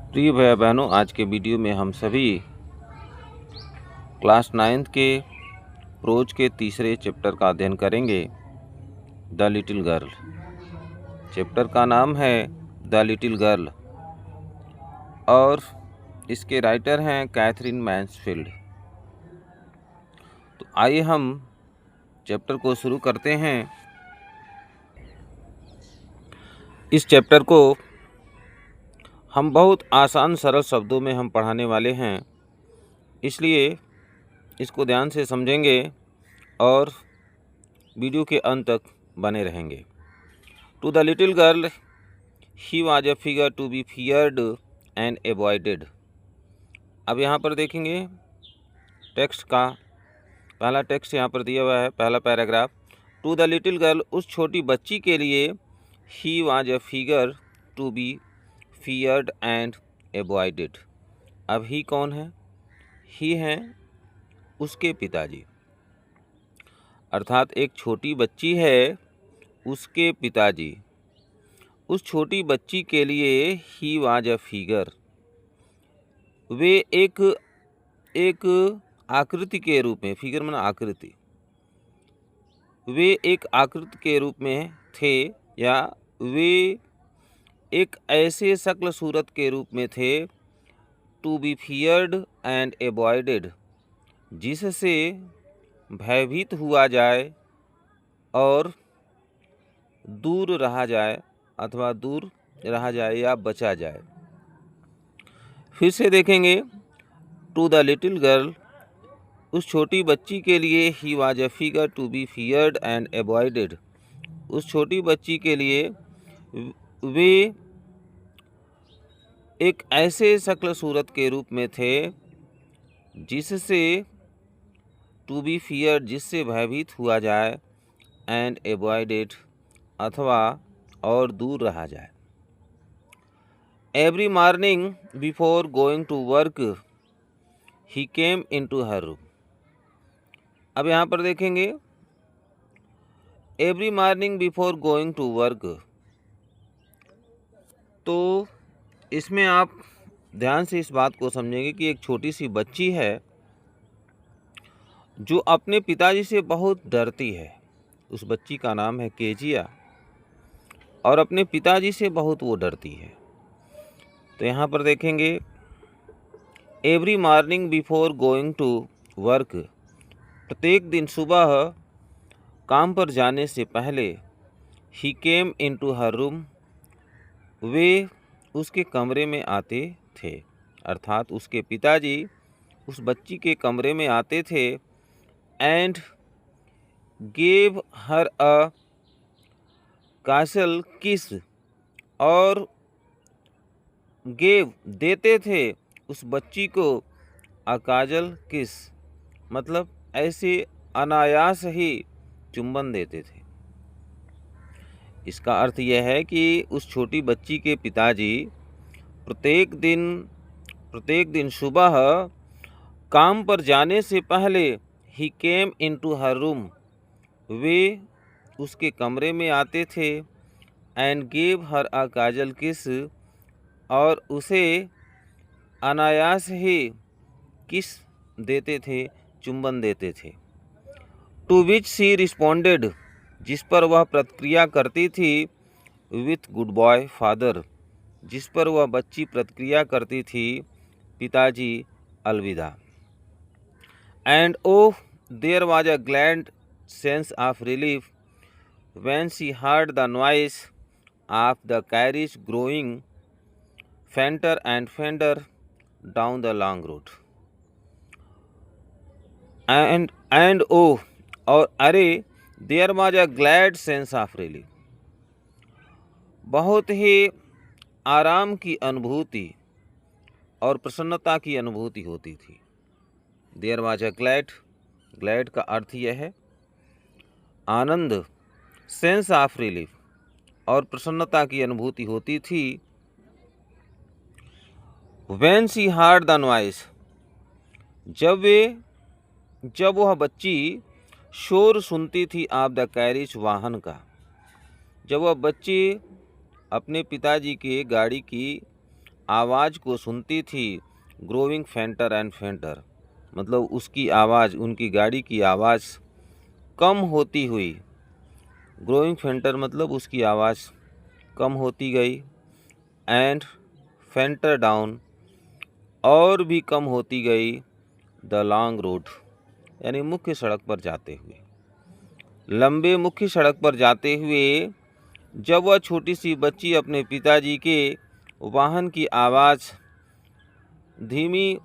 प्रिय भैया बहनों, आज के वीडियो में हम सभी क्लास 9th के प्रोज के तीसरे चैप्टर का अध्ययन करेंगे, द लिटिल गर्ल। चैप्टर का नाम है द लिटिल गर्ल और इसके राइटर हैं कैथरीन मैन्सफील्ड। तो आइए हम चैप्टर को शुरू करते हैं। इस चैप्टर को हम बहुत आसान सरल शब्दों में हम पढ़ाने वाले हैं, इसलिए इसको ध्यान से समझेंगे और वीडियो के अंत तक बने रहेंगे। To the little girl he was a figure to be feared and avoided. अब यहाँ पर देखेंगे टेक्स्ट का पहला टेक्स्ट यहाँ पर दिया हुआ है, पहला paragraph. To the little girl, उस छोटी बच्ची के लिए, he was a figure to be feared and avoided. अब ही कौन है? ही हैं उसके पिताजी, अर्थात एक छोटी बच्ची है, उसके पिताजी उस छोटी बच्ची के लिए ही वाज अ फिगर, वे एक आकृति के रूप में, फिगर माना आकृति, वे एक आकृति के रूप में थे या वे एक ऐसे शक्ल सूरत के रूप में थे, to be feared and avoided, जिससे भयभीत हुआ जाए और दूर रहा जाए अथवा दूर रहा जाए या बचा जाए। फिर से देखेंगे, टू द लिटिल गर्ल, उस छोटी बच्ची के लिए, he was a figure to be feared and avoided, उस छोटी बच्ची के लिए वे एक ऐसे शक्ल सूरत के रूप में थे, जिससे टू बी फियर्ड, जिससे भयभीत हुआ जाए, एंड अवॉइडेड, अथवा और दूर रहा जाए। Every morning before going to work he came into her room. अब यहाँ पर देखेंगे, every morning before going to work, तो इसमें आप ध्यान से इस बात को समझेंगे कि एक छोटी सी बच्ची है जो अपने पिताजी से बहुत डरती है। उस बच्ची का नाम है केजिया और अपने पिताजी से बहुत वो डरती है। तो यहाँ पर देखेंगे, every morning before going to work, प्रत्येक दिन सुबह काम पर जाने से पहले, ही केम इनटू हर रूम, वे उसके कमरे में आते थे, अर्थात उसके पिताजी उस बच्ची के कमरे में आते थे, and gave her a castle किस, और गेव देते थे उस बच्ची को अकाजल किस, मतलब ऐसे अनायास ही चुंबन देते थे। इसका अर्थ यह है कि उस छोटी बच्ची के पिताजी प्रत्येक दिन सुबह काम पर जाने से पहले, ही केम इनटू हर रूम, वे उसके कमरे में आते थे, एंड गेव हर अ काजल किस, और उसे अनायास ही किस देते थे, चुंबन देते थे। टू विच सी रिस्पॉन्डेड, जिस पर वह प्रतिक्रिया करती थी, विथ गुड बॉय फादर, जिस पर वह बच्ची प्रतिक्रिया करती थी, पिताजी अलविदा। And oh there was a glad sense of relief when she heard the noise of the carriage growing fainter and fainter down the long road. And oh, और अरे, there was a glad sense of relief, बहुत ही आराम की अनुभूति और प्रसन्नता की अनुभूति होती थी। There was a glad, glad का अर्थ यह है आनंद, सेंस ऑफ रिलीफ, और प्रसन्नता की अनुभूति होती थी। When she heard the noise, जब वह बच्ची शोर सुनती थी, ऑफ द कैरिज, वाहन का, जब वह बच्ची अपने पिताजी के गाड़ी की आवाज़ को सुनती थी, ग्रोइंग फेंटर एंड फेंटर, मतलब उसकी आवाज़, उनकी गाड़ी की आवाज़ कम होती हुई। ग्रोइंग फेंटर मतलब उसकी आवाज़ कम होती गई, एंड फेंटर डाउन, और भी कम होती गई, द लॉन्ग रोड, यानी मुख्य सड़क पर जाते हुए। लंबे मुख्य सड़क पर जाते हुए जब वह छोटी सी बच्ची अपने पिताजी के वाहन की आवाज़ धीमी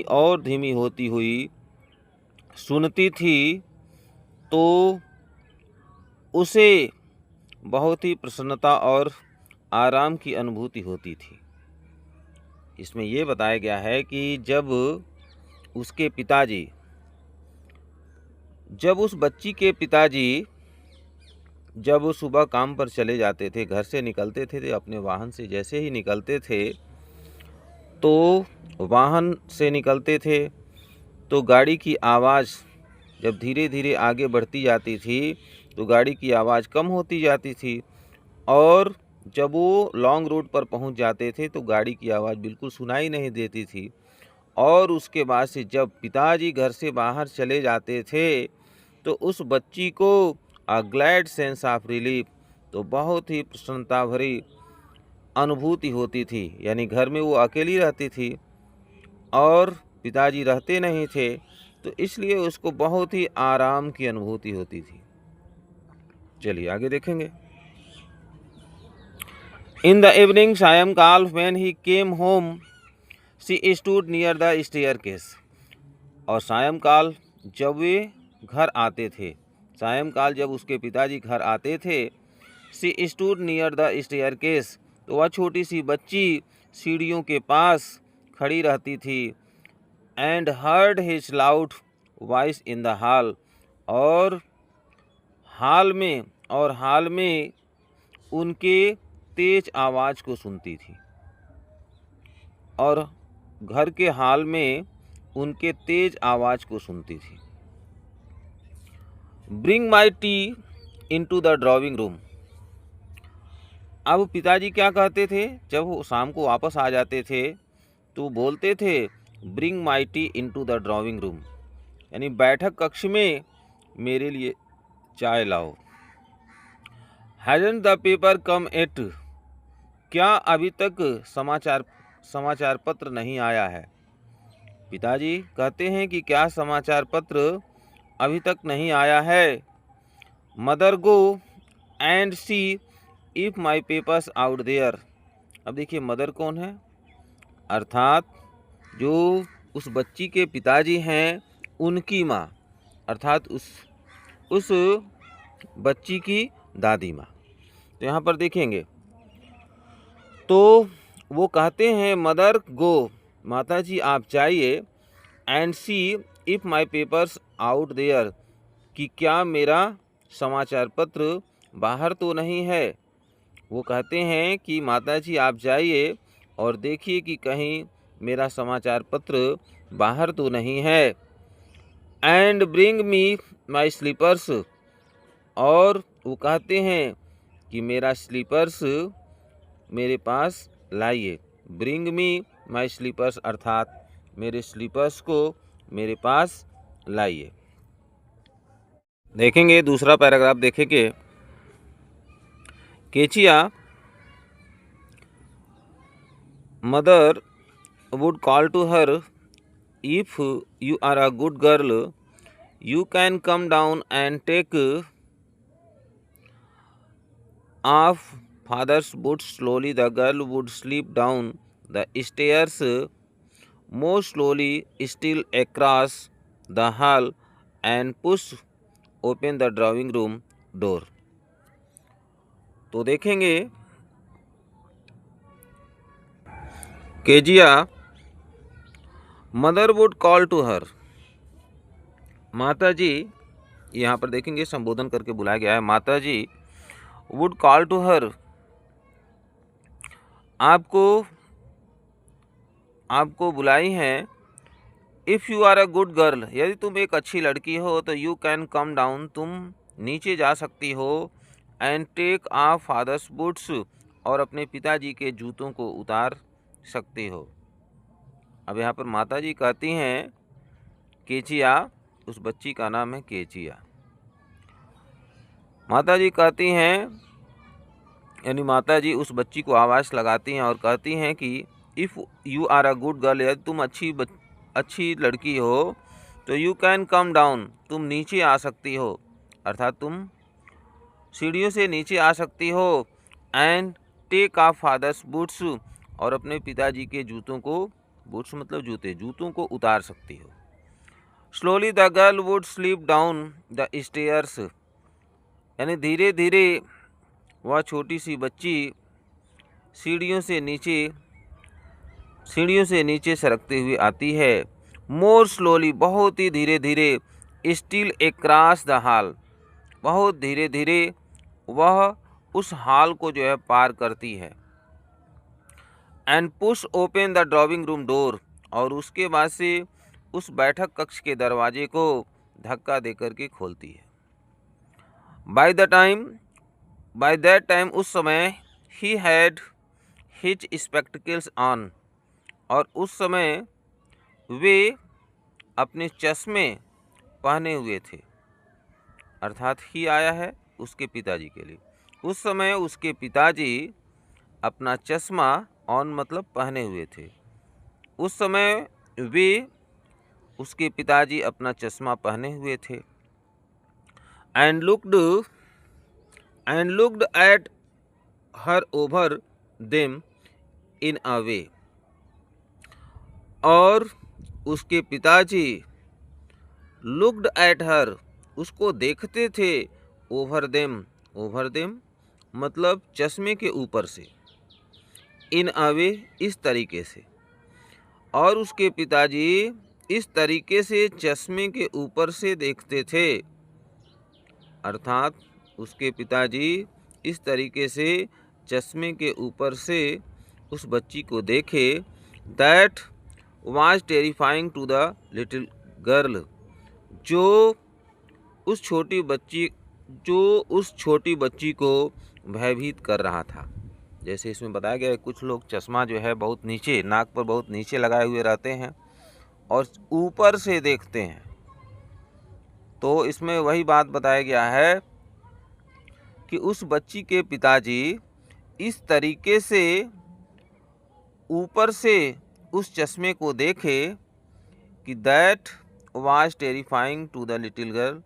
और धीमी होती हुई सुनती थी, तो उसे बहुत ही प्रसन्नता और आराम की अनुभूति होती थी। इसमें ये बताया गया है कि जब उस बच्ची के पिताजी जब वो सुबह काम पर चले जाते थे, घर से निकलते थे, अपने वाहन से जैसे ही निकलते थे, तो वाहन से निकलते थे तो गाड़ी की आवाज़ जब धीरे धीरे आगे बढ़ती जाती थी तो गाड़ी की आवाज़ कम होती जाती थी, और जब वो लॉन्ग रूट पर पहुंच जाते थे तो गाड़ी की आवाज़ बिल्कुल सुनाई नहीं देती थी। और उसके बाद से जब पिताजी घर से बाहर चले जाते थे तो उस बच्ची को अ ग्लैड सेंस ऑफ रिलीफ, तो बहुत ही प्रसन्नता भरी अनुभूति होती थी। यानी घर में वो अकेली रहती थी और पिताजी रहते नहीं थे, तो इसलिए उसको बहुत ही आराम की अनुभूति होती थी। चलिए आगे देखेंगे। इन द इवनिंग सायंकाल when he came home she stood near the staircase, और सायंकाल जब वे घर आते थे, सायंकाल जब उसके पिताजी घर आते थे, she stood near the staircase, तो वह छोटी सी बच्ची सीढ़ियों के पास खड़ी रहती थी, and heard his loud voice in the hall, और हाल में उनके तेज आवाज़ को सुनती थी, और घर के हाल में उनके तेज आवाज़ को सुनती थी। Bring my tea into the drawing room, अब पिताजी क्या कहते थे, जब वो शाम को वापस आ जाते थे तो बोलते थे bring my tea into the drawing room, यानी बैठक कक्ष में मेरे लिए चाय लाओ। Hasn't the paper come yet, क्या अभी तक समाचार पत्र नहीं आया है। पिताजी कहते हैं कि क्या समाचार पत्र अभी तक नहीं आया है। Mother go and see if my papers out there, अब देखिए मदर कौन है, अर्थात जो उस बच्ची के पिताजी हैं उनकी माँ, अर्थात उस बच्ची की दादी माँ। तो यहाँ पर देखेंगे तो वो कहते हैं मदर गो, माता जी आप जाइए, and see if my papers out there, कि क्या मेरा समाचार पत्र बाहर तो नहीं है। वो कहते हैं कि माता जी आप जाइए और देखिए कि कहीं मेरा समाचार पत्र बाहर तो नहीं है। And bring me my slippers, और वो कहते हैं कि मेरा स्लीपर्स मेरे पास लाइए। ब्रिंग मी माई स्लीपर्स, अर्थात मेरे स्लीपर्स को मेरे पास लाइए। देखेंगे दूसरा पैराग्राफ देखेंगे। केचिया mother would call to her, if you are a good girl, you can come down and take off father's boots slowly. The girl would slip down the stairs more slowly, still across the hall, and push open the drawing room door. तो देखेंगे Kezia mother would call to her, माता जी, यहाँ पर देखेंगे संबोधन करके बुलाया गया है। माता जी वुड कॉल टू हर, आपको बुलाई हैं। If you are a good girl, यदि तुम एक अच्छी लड़की हो तो यू कैन कम डाउन, तुम नीचे जा सकती हो। And take off father's boots, और अपने पिताजी के जूतों को उतार सकती हो। अब यहाँ पर माताजी कहती हैं केचिया, उस बच्ची का नाम है केचिया। माताजी कहती हैं, यानी माताजी उस बच्ची को आवाज़ लगाती हैं और कहती हैं कि if you are a good girl, यदि तुम अच्छी लड़की हो तो यू कैन कम डाउन, तुम नीचे आ सकती हो, अर्थात तुम सीढ़ियों से नीचे आ सकती हो। And take off father's boots, और अपने पिताजी के जूतों को, बूट्स मतलब जूते, जूतों को उतार सकती हो। Slowly the girl would slip down the stairs, यानी धीरे धीरे वह छोटी सी बच्ची सीढ़ियों से नीचे सरकते हुए आती है। मोर स्लोली, बहुत ही धीरे धीरे, स्टिल अक्रॉस द हॉल, बहुत धीरे धीरे वह उस हॉल को जो है पार करती है। And push open the drawing room door, और उसके बाद से उस बैठक कक्ष के दरवाजे को धक्का देकर के खोलती है। बाय दैट टाइम, उस समय, he had his spectacles on, और उस समय वे अपने चश्मे पहने हुए थे, अर्थात ही आया है उसके पिताजी के लिए। उस समय उसके पिताजी अपना चश्मा ऑन मतलब पहने हुए थे। उस समय वे, उसके पिताजी अपना चश्मा पहने हुए थे। And looked at her over them in a way, और उसके पिताजी लुक्ड एट हर, उसको देखते थे, ओवर देम मतलब चश्मे के ऊपर से, इन अ वे इस तरीके से, और उसके पिताजी इस तरीके से चश्मे के ऊपर से देखते थे, अर्थात उसके पिताजी इस तरीके से चश्मे के ऊपर से उस बच्ची को देखे। That was terrifying to the little girl, जो उस छोटी बच्ची को भयभीत कर रहा था। जैसे इसमें बताया गया है, कुछ लोग चश्मा जो है बहुत नीचे, नाक पर बहुत नीचे लगाए हुए रहते हैं और ऊपर से देखते हैं। तो इसमें वही बात बताया गया है कि उस बच्ची के पिताजी इस तरीके से ऊपर से उस चश्मे को देखे कि that was terrifying to the little girl,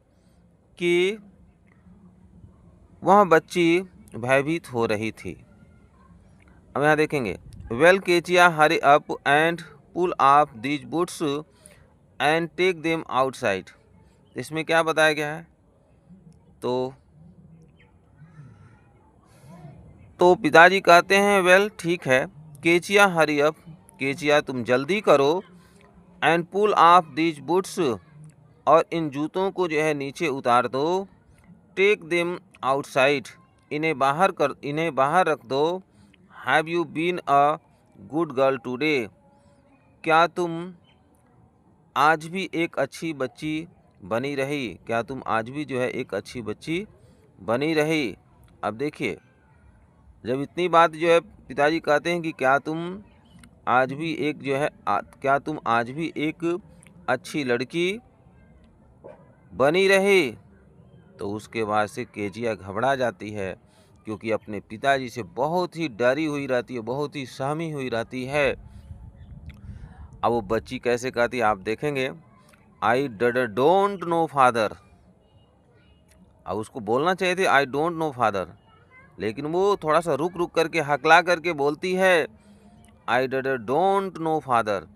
कि वह बच्ची भयभीत हो रही थी। अब यहाँ देखेंगे, well Kezia hurry up and pull off these boots and take them outside. इसमें क्या बताया गया है, तो पिताजी कहते हैं वेल ठीक है, केचिया हरी अप, केचिया तुम जल्दी करो, and pull off these boots, और इन जूतों को जो है नीचे उतार दो, टेक देम आउटसाइड, इन्हें बाहर रख दो। Have you been a good girl today, क्या तुम आज भी एक अच्छी बच्ची बनी रही, क्या तुम आज भी जो है एक अच्छी बच्ची बनी रही। अब देखिए, जब इतनी बात जो है पिताजी कहते हैं कि क्या तुम आज भी एक अच्छी लड़की बनी रही, तो उसके बाद से केजिया घबरा जाती है, क्योंकि अपने पिताजी से बहुत ही डरी हुई रहती है, बहुत ही सहमी हुई रहती है। अब वो बच्ची कैसे कहती है आप देखेंगे, आई डोंट नो फादर। अब उसको बोलना चाहिए थे आई डोंट नो फादर, लेकिन वो थोड़ा सा रुक करके हकला करके बोलती है आई डोंट नो फादर।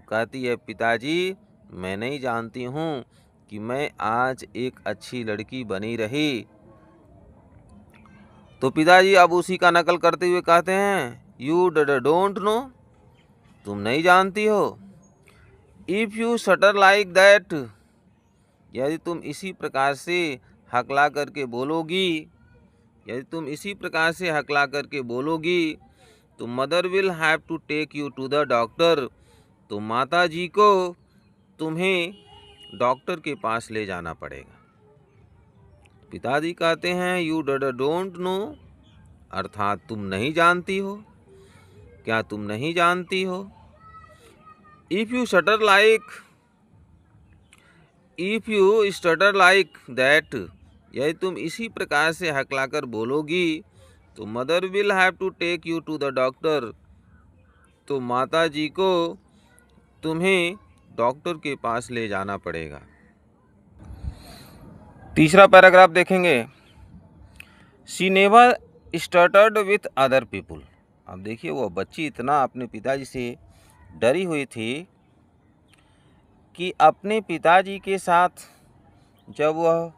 कहती है पिताजी मैं नहीं जानती हूँ कि मैं आज एक अच्छी लड़की बनी रही। तो पिताजी अब उसी का नकल करते हुए कहते हैं यू डोंट नो, तुम नहीं जानती हो। If you stutter like that, यदि तुम इसी प्रकार से हकला करके बोलोगी, तो mother will have to take you to the doctor, तो माता जी को तुम्हें डॉक्टर के पास ले जाना पड़ेगा। पिताजी कहते हैं यू डोंट नो, अर्थात तुम नहीं जानती हो, क्या तुम नहीं जानती हो। If you stutter like that, यदि तुम इसी प्रकार से हकलाकर बोलोगी तो mother will have to take you to the doctor, तो माता जी को तुम्हें डॉक्टर के पास ले जाना पड़ेगा। तीसरा पैराग्राफ देखेंगे। She never stuttered with other people. अब देखिए वो बच्ची इतना अपने पिताजी से डरी हुई थी कि अपने पिताजी के साथ जब वह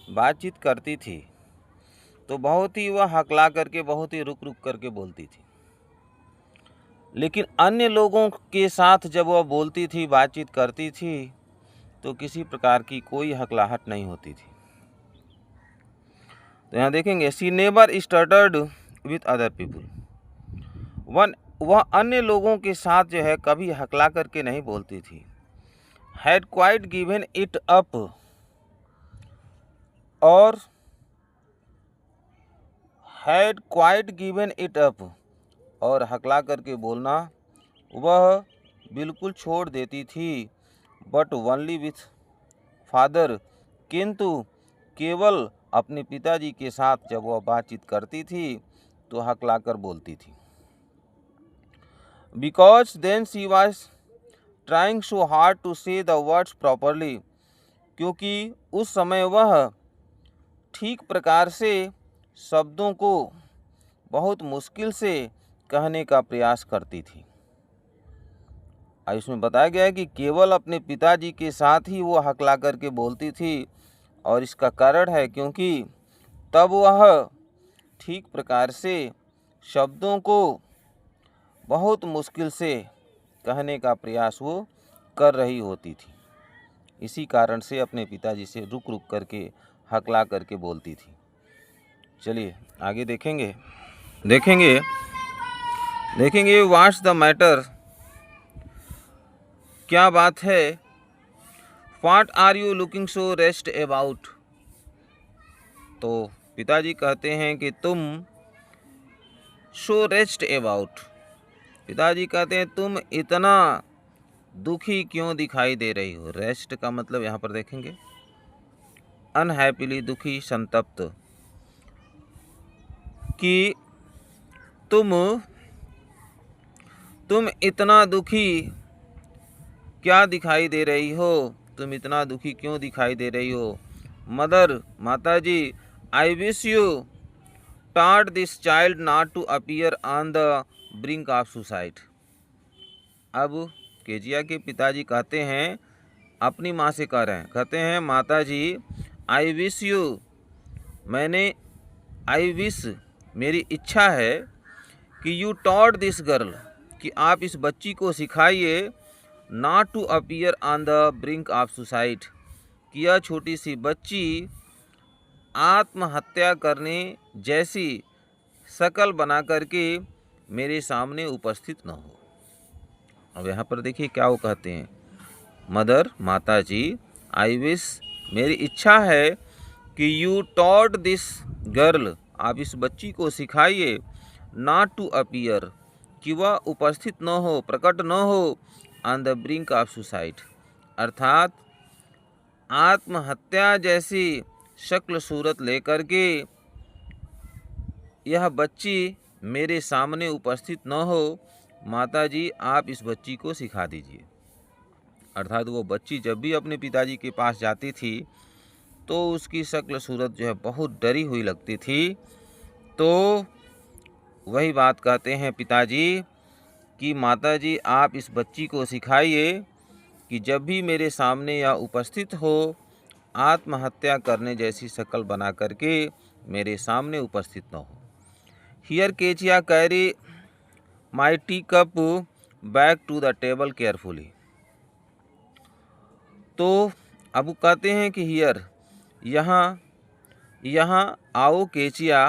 बातचीत करती थी तो बहुत ही वह हकला करके, बहुत ही रुक रुक करके बोलती थी, लेकिन अन्य लोगों के साथ जब वह बोलती थी, बातचीत करती थी तो किसी प्रकार की कोई हकलाहट नहीं होती थी। तो यहाँ देखेंगे she never stuttered with other people, वह अन्य लोगों के साथ जो है कभी हकला करके नहीं बोलती थी। Had quite given it up, और had quite given it up, और हकला करके बोलना वह बिल्कुल छोड़ देती थी। बट ओनली विथ फादर, किंतु केवल अपने पिताजी के साथ जब वह बातचीत करती थी तो हकलाकर बोलती थी। Because then she was trying so hard to say the words properly, क्योंकि उस समय वह ठीक प्रकार से शब्दों को बहुत मुश्किल से कहने का प्रयास करती थी। इसमें बताया गया है कि केवल अपने पिताजी के साथ ही वो हकला करके बोलती थी, और इसका कारण है क्योंकि तब वह ठीक प्रकार से शब्दों को बहुत मुश्किल से कहने का प्रयास वो कर रही होती थी। इसी कारण से अपने पिताजी से रुक रुक करके, हकला करके बोलती थी। चलिए आगे देखेंगे। व्हाट्स द मैटर, क्या बात है। What are you looking so rest about, तो पिताजी कहते हैं कि तुम सो रेस्ट अबाउट, पिताजी कहते हैं तुम इतना दुखी क्यों दिखाई दे रही हो। रेस्ट का मतलब यहाँ पर देखेंगे अनहैप्पीली, दुखी, संतप्त, कि तुम इतना दुखी क्या दिखाई दे रही हो, तुम इतना दुखी क्यों दिखाई दे रही हो। मदर, माताजी, I wish you taught this child not to appear on the brink of suicide. अब केजिया के पिताजी कहते हैं, अपनी माँ से कह रहे हैं, कहते हैं माताजी I wish you, I wish, मेरी इच्छा है कि यू टॉट दिस गर्ल, कि आप इस बच्ची को सिखाइए not to appear on the brink of suicide, कि यह छोटी सी बच्ची आत्महत्या करने जैसी शक्ल बना करके मेरे सामने उपस्थित न हो। अब यहाँ पर देखिए क्या वो कहते हैं, मदर, माताजी, आई विश, मेरी इच्छा है कि यू टॉट दिस गर्ल, आप इस बच्ची को सिखाइए नॉट टू अपीयर, कि वह उपस्थित न हो, प्रकट न हो on the brink of suicide, अर्थात आत्महत्या जैसी शक्ल सूरत लेकर के यह बच्ची मेरे सामने उपस्थित न हो। माताजी आप इस बच्ची को सिखा दीजिए। अर्थात वो बच्ची जब भी अपने पिताजी के पास जाती थी तो उसकी शक्ल सूरत जो है बहुत डरी हुई लगती थी। तो वही बात कहते हैं पिताजी कि माताजी आप इस बच्ची को सिखाइए कि जब भी मेरे सामने या उपस्थित हो, आत्महत्या करने जैसी शक्ल बना करके मेरे सामने उपस्थित न हो। Here Kezia carry my tea cup back to the table carefully. तो अब कहते हैं कि हियर, यहाँ आओ Kezia,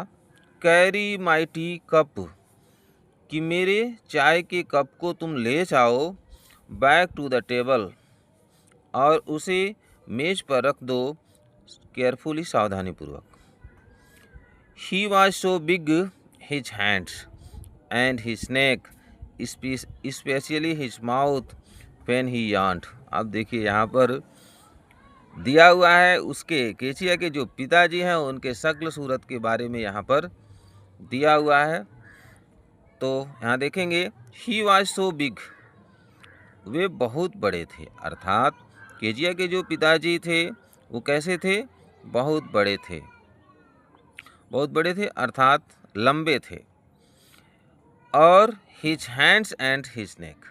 carry my tea cup, कि मेरे चाय के कप को तुम ले जाओ, बैक टू द टेबल, और उसे मेज पर रख दो, केयरफुली, सावधानी पूर्वक। He was so big his hands and his neck, especially his mouth when he yawned। अब देखिए यहाँ पर दिया हुआ है उसके केचिया के जो पिताजी हैं उनके शक्ल सूरत के बारे में यहाँ पर दिया हुआ है। तो यहाँ देखेंगे ही वॉज सो बिग, वे बहुत बड़े थे। अर्थात केजिया के जो पिताजी थे वो कैसे थे? बहुत बड़े थे, बहुत बड़े थे अर्थात लंबे थे। और his hands and his neck,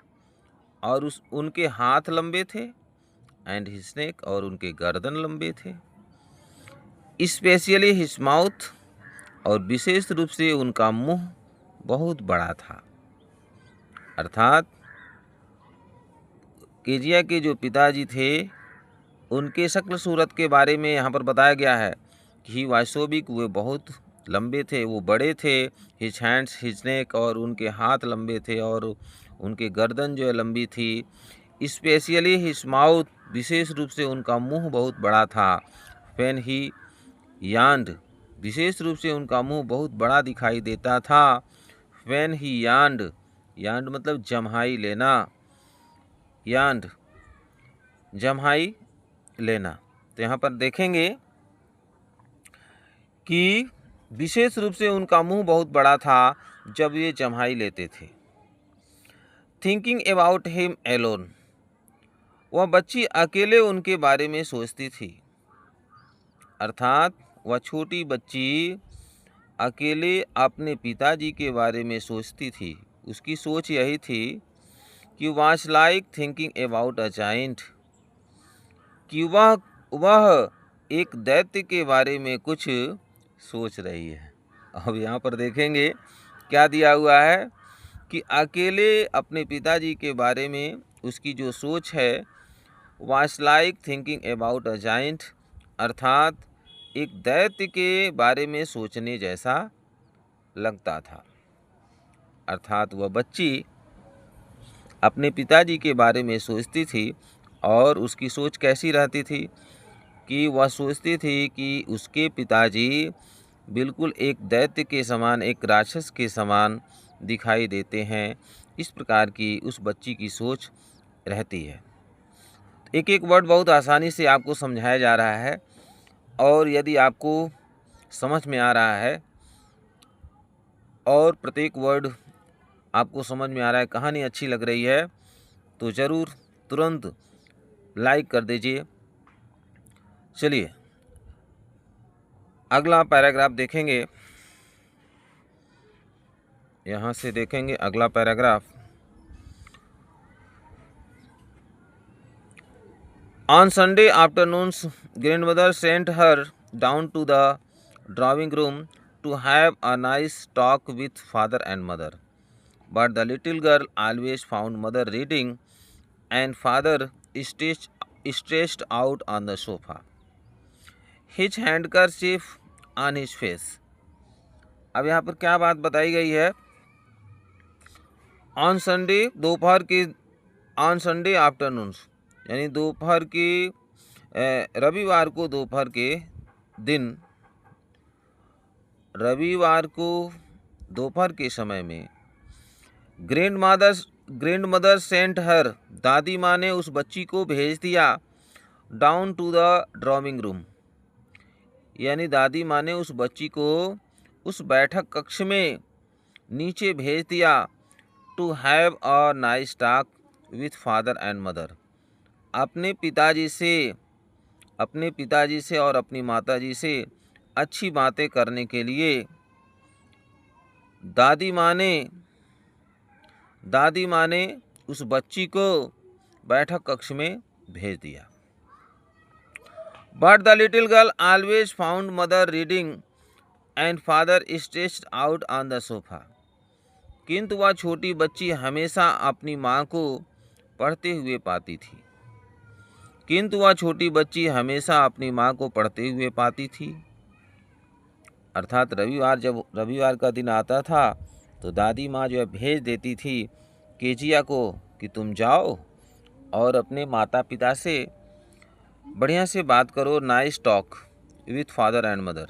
और उनके हाथ लंबे थे। एंड हिज नेक, और उनके गर्दन लंबे थे। स्पेशली हिज माउथ, और विशेष रूप से उनका मुंह बहुत बड़ा था। अर्थात केजिया के जो पिताजी थे उनके शक्ल सूरत के बारे में यहाँ पर बताया गया है कि ही वाज सो बिग, वे बहुत लंबे थे, वो बड़े थे। हिज हैंड्स हिज नेक, और उनके हाथ लंबे थे और उनके गर्दन जो है लंबी थी। स्पेशली हिज माउथ, विशेष रूप से उनका मुंह बहुत बड़ा था। व्हेन ही यान्ड, विशेष रूप से उनका मुंह बहुत बड़ा दिखाई देता था। व्हेन ही यान्ड, यान्ड मतलब जम्हाई लेना, यान्ड जम्हाई लेना। तो यहाँ पर देखेंगे कि विशेष रूप से उनका मुंह बहुत बड़ा था जब ये जम्हाई लेते थे। थिंकिंग अबाउट हिम एलोन, वह बच्ची अकेले उनके बारे में सोचती थी। अर्थात वह छोटी बच्ची अकेले अपने पिताजी के बारे में सोचती थी। उसकी सोच यही थी कि was like thinking about a giant, कि वह एक दैत्य के बारे में कुछ सोच रही है। अब यहाँ पर देखेंगे क्या दिया हुआ है कि अकेले अपने पिताजी के बारे में उसकी जो सोच है was like thinking about a giant, अर्थात एक दैत्य के बारे में सोचने जैसा लगता था। अर्थात वह बच्ची अपने पिताजी के बारे में सोचती थी और उसकी सोच कैसी रहती थी कि वह सोचती थी कि उसके पिताजी बिल्कुल एक दैत्य के समान, एक राक्षस के समान दिखाई देते हैं। इस प्रकार की उस बच्ची की सोच रहती है। एक एक वर्ड बहुत आसानी से आपको समझाया जा रहा है, और यदि आपको समझ में आ रहा है और प्रत्येक वर्ड आपको समझ में आ रहा है, कहानी अच्छी लग रही है, तो ज़रूर तुरंत लाइक कर दीजिए। चलिए अगला पैराग्राफ देखेंगे। यहाँ से देखेंगे अगला paragraph. On Sunday afternoons grandmother sent her down to the drawing room to have a nice talk with father and mother. But the little girl always found mother reading and father stretched out on the sofa, his handkerchief on his face. अब यहाँ पर क्या बात बताई गई है? On Sunday, दोपहर के, ऑन संडे आफ्टरनून्स यानी दोपहर के, रविवार को दोपहर के दिन, रविवार को दोपहर के समय में ग्रैंड मदर सेंट हर, दादी माँ ने उस बच्ची को भेज दिया। Down to the drawing room, यानी दादी माँ ने उस बच्ची को उस बैठक कक्ष में नीचे भेज दिया। To have a nice talk with father and mother, अपने पिताजी से और अपनी माताजी से अच्छी बातें करने के लिए दादी माँ ने उस बच्ची को बैठक कक्ष में भेज दिया। But the little girl always found mother reading and father stretched out on the sofa, किंतु वह छोटी बच्ची हमेशा अपनी माँ को पढ़ते हुए पाती थी। अर्थात जब रविवार का दिन आता था तो दादी माँ जो है भेज देती थी केजिया को कि तुम जाओ और अपने माता पिता से बढ़िया से बात करो, nice talk with father and mother,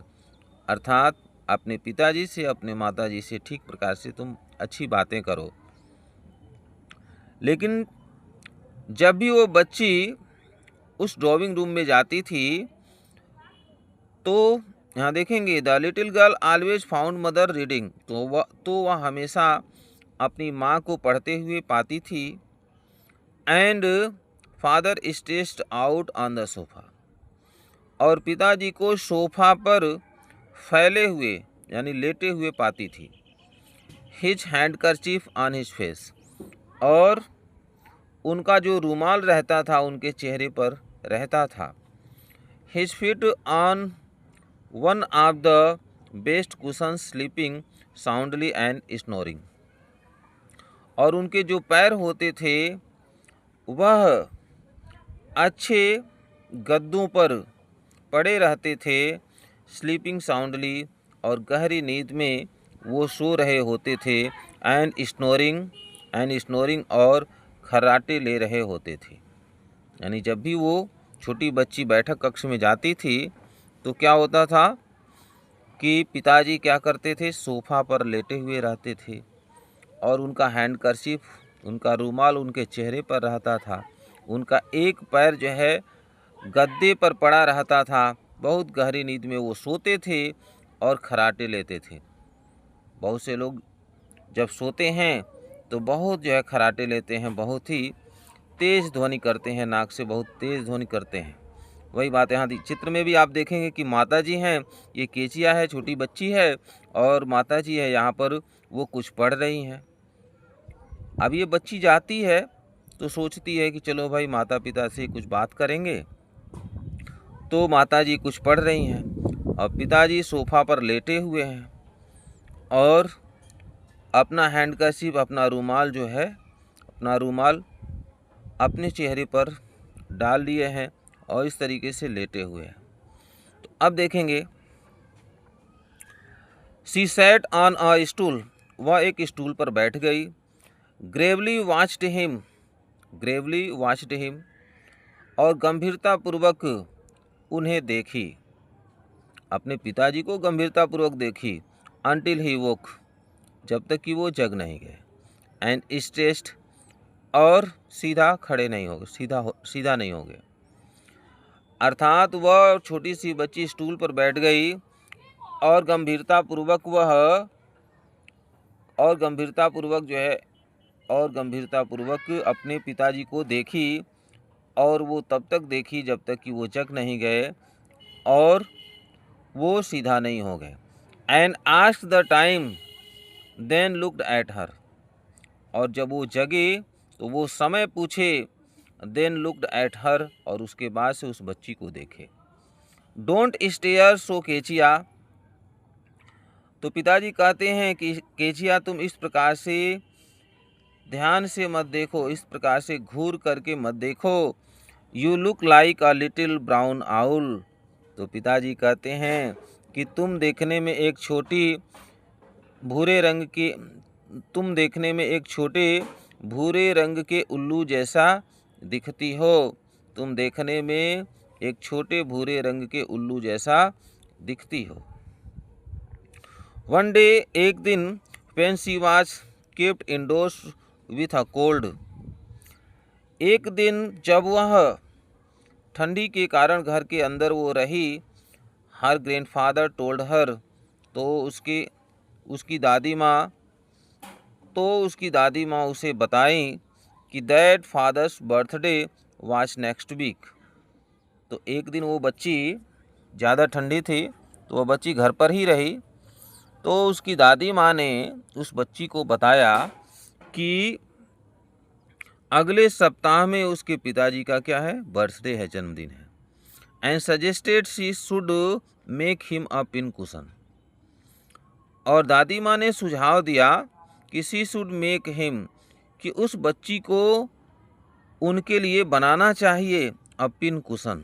अर्थात अपने पिताजी से, अपने माताजी से ठीक प्रकार से तुम अच्छी बातें करो। लेकिन जब भी वो बच्ची उस ड्राइंग रूम में जाती थी तो यहाँ देखेंगे, the little girl always found mother reading, तो वह हमेशा अपनी माँ को पढ़ते हुए पाती थी। And father stressed out on the sofa, और पिताजी को सोफा पर फैले हुए यानी लेटे हुए पाती थी। His handkerchief on his face, और उनका जो रुमाल रहता था उनके चेहरे पर रहता था। His feet on one of the best cushion sleeping soundly and snoring, और उनके जो पैर होते थे वह अच्छे गद्दों पर पड़े रहते थे, स्लीपिंग साउंडली, और गहरी नींद में वो सो रहे होते थे, एंड स्नोरिंग, और खर्राटे ले रहे होते थे। यानी जब भी वो छोटी बच्ची बैठक कक्ष में जाती थी तो क्या होता था कि पिताजी क्या करते थे, सोफ़ा पर लेटे हुए रहते थे, और उनका हैंडकरचीफ, उनका रुमाल उनके चेहरे पर रहता था। उनका एक पैर जो है गद्दे पर पड़ा रहता था। बहुत गहरी नींद में वो सोते थे और खर्राटे लेते थे। बहुत से लोग जब सोते हैं तो बहुत जो है खर्राटे लेते हैं, बहुत ही तेज़ ध्वनि करते हैं, नाक से बहुत तेज़ ध्वनि करते हैं। वही बात यहाँ चित्र में भी आप देखेंगे कि माताजी हैं, ये केचिया है, छोटी बच्ची है, और माताजी है यहाँ पर, वो कुछ पढ़ रही हैं। अब ये बच्ची जाती है तो सोचती है कि चलो भाई माता पिता से कुछ बात करेंगे, तो माताजी कुछ पढ़ रही हैं और पिताजी सोफ़ा पर लेटे हुए हैं और अपना हैंडकरचीफ, अपना रुमाल जो है, अपना रुमाल अपने चेहरे पर डाल लिए हैं और इस तरीके से लेटे हुए हैं। तो अब देखेंगे, she sat on a stool, वह एक स्टूल पर बैठ गई। ग्रेवली वॉच्ड हिम, और गंभीरतापूर्वक उन्हें देखी, अपने पिताजी को गंभीरतापूर्वक देखी। अनटिल ही वोक, जब तक कि वो जग नहीं गए। एंड स्ट्रेस्ड, और सीधा खड़े नहीं हो गए, सीधा नहीं हो गए। अर्थात वह छोटी सी बच्ची स्टूल पर बैठ गई और गंभीरतापूर्वक अपने पिताजी को देखी, और वो तब तक देखी जब तक कि वो जग नहीं गए और वो सीधा नहीं हो गए। And asked the time, then looked at her, और जब वो जगे तो वो समय पूछे, देन लुक्ड एट हर, और उसके बाद से उस बच्ची को देखे। डोंट स्टेयर सो केचिया, तो पिताजी कहते हैं कि केचिया तुम इस प्रकार से ध्यान से मत देखो, इस प्रकार से घूर करके मत देखो। You look like a little brown owl, तो पिताजी कहते हैं कि तुम देखने में एक छोटे भूरे रंग के उल्लू जैसा दिखती हो। तुम देखने में एक छोटे भूरे रंग के उल्लू जैसा दिखती हो। वन डे, एक दिन, when she was kept indoors with a cold, एक दिन जब वह ठंडी के कारण घर के अंदर वो रही, हर ग्रैंडफादर टोल्ड हर, तो उसकी दादी माँ उसे बताई कि that father's birthday was next week. तो एक दिन वो बच्ची, ज़्यादा ठंडी थी तो वह बच्ची घर पर ही रही, तो उसकी दादी माँ ने उस बच्ची को बताया कि अगले सप्ताह में उसके पिताजी का क्या है, बर्थडे है, जन्मदिन है। And suggested she should make him a pin cushion, और दादी माँ ने सुझाव दिया कि शी शुड मेक हिम, कि उस बच्ची को उनके लिए बनाना चाहिए अ पिन कुशन।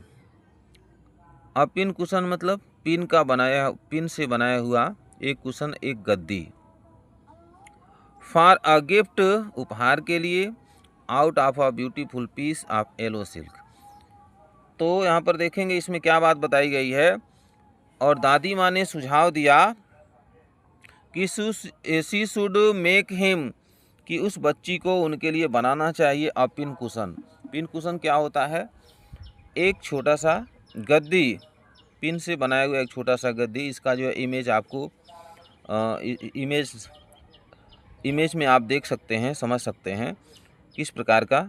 अ पिन कुशन मतलब पिन से बनाया हुआ एक कुशन, एक गद्दी। फॉर अ गिफ्ट, उपहार के लिए। Out of a beautiful piece of yellow silk, तो यहाँ पर देखेंगे इसमें क्या बात बताई गई है। और दादी माँ ने सुझाव दिया कि शी शुड मेक हिम, कि उस बच्ची को उनके लिए बनाना चाहिए अ पिन कुशन। पिन कुशन क्या होता है? एक छोटा सा गद्दी, पिन से बनाया हुआ एक छोटा सा गद्दी। इसका जो है इमेज आपको इमेज में आप देख सकते हैं, समझ सकते हैं किस प्रकार का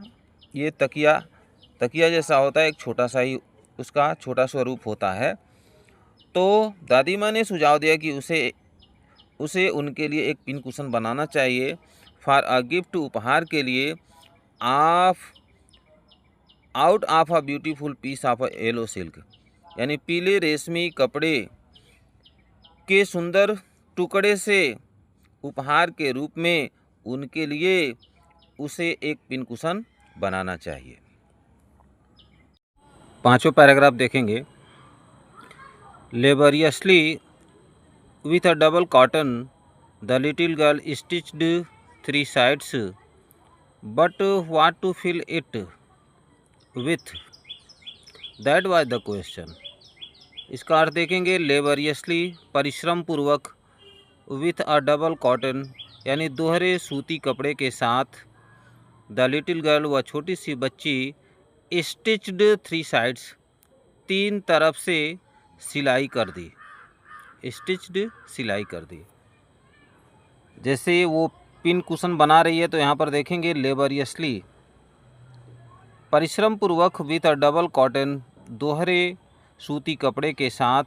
ये तकिया जैसा होता है, एक छोटा सा ही उसका छोटा स्वरूप होता है। तो दादी माँ ने सुझाव दिया कि उसे उनके लिए एक पिन कुशन बनाना चाहिए फॉर अ गिफ्ट, उपहार के लिए, out of a beautiful piece of yellow silk, यानी पीले रेशमी कपड़े के सुंदर टुकड़े से उपहार के रूप में उनके लिए उसे एक पिन कुशन बनाना चाहिए। पांचों पैराग्राफ देखेंगे। Laboriously with a double cotton the little girl stitched 3 sides, but what to fill it with, that was the question। इसका अर्थ देखेंगे। लेबरियसली परिश्रम पूर्वक, विथ अ डबल कॉटन यानी दोहरे सूती कपड़े के साथ, द लिटिल गर्ल वह छोटी सी बच्ची, स्टिच्ड 3 sides 3 तरफ से सिलाई कर दी। स्टिच्ड सिलाई कर दी। जैसे वो पिन कुशन बना रही है तो यहाँ पर देखेंगे लेबरियसली परिश्रम पूर्वक, विथ अ डबल कॉटन दोहरे सूती कपड़े के साथ,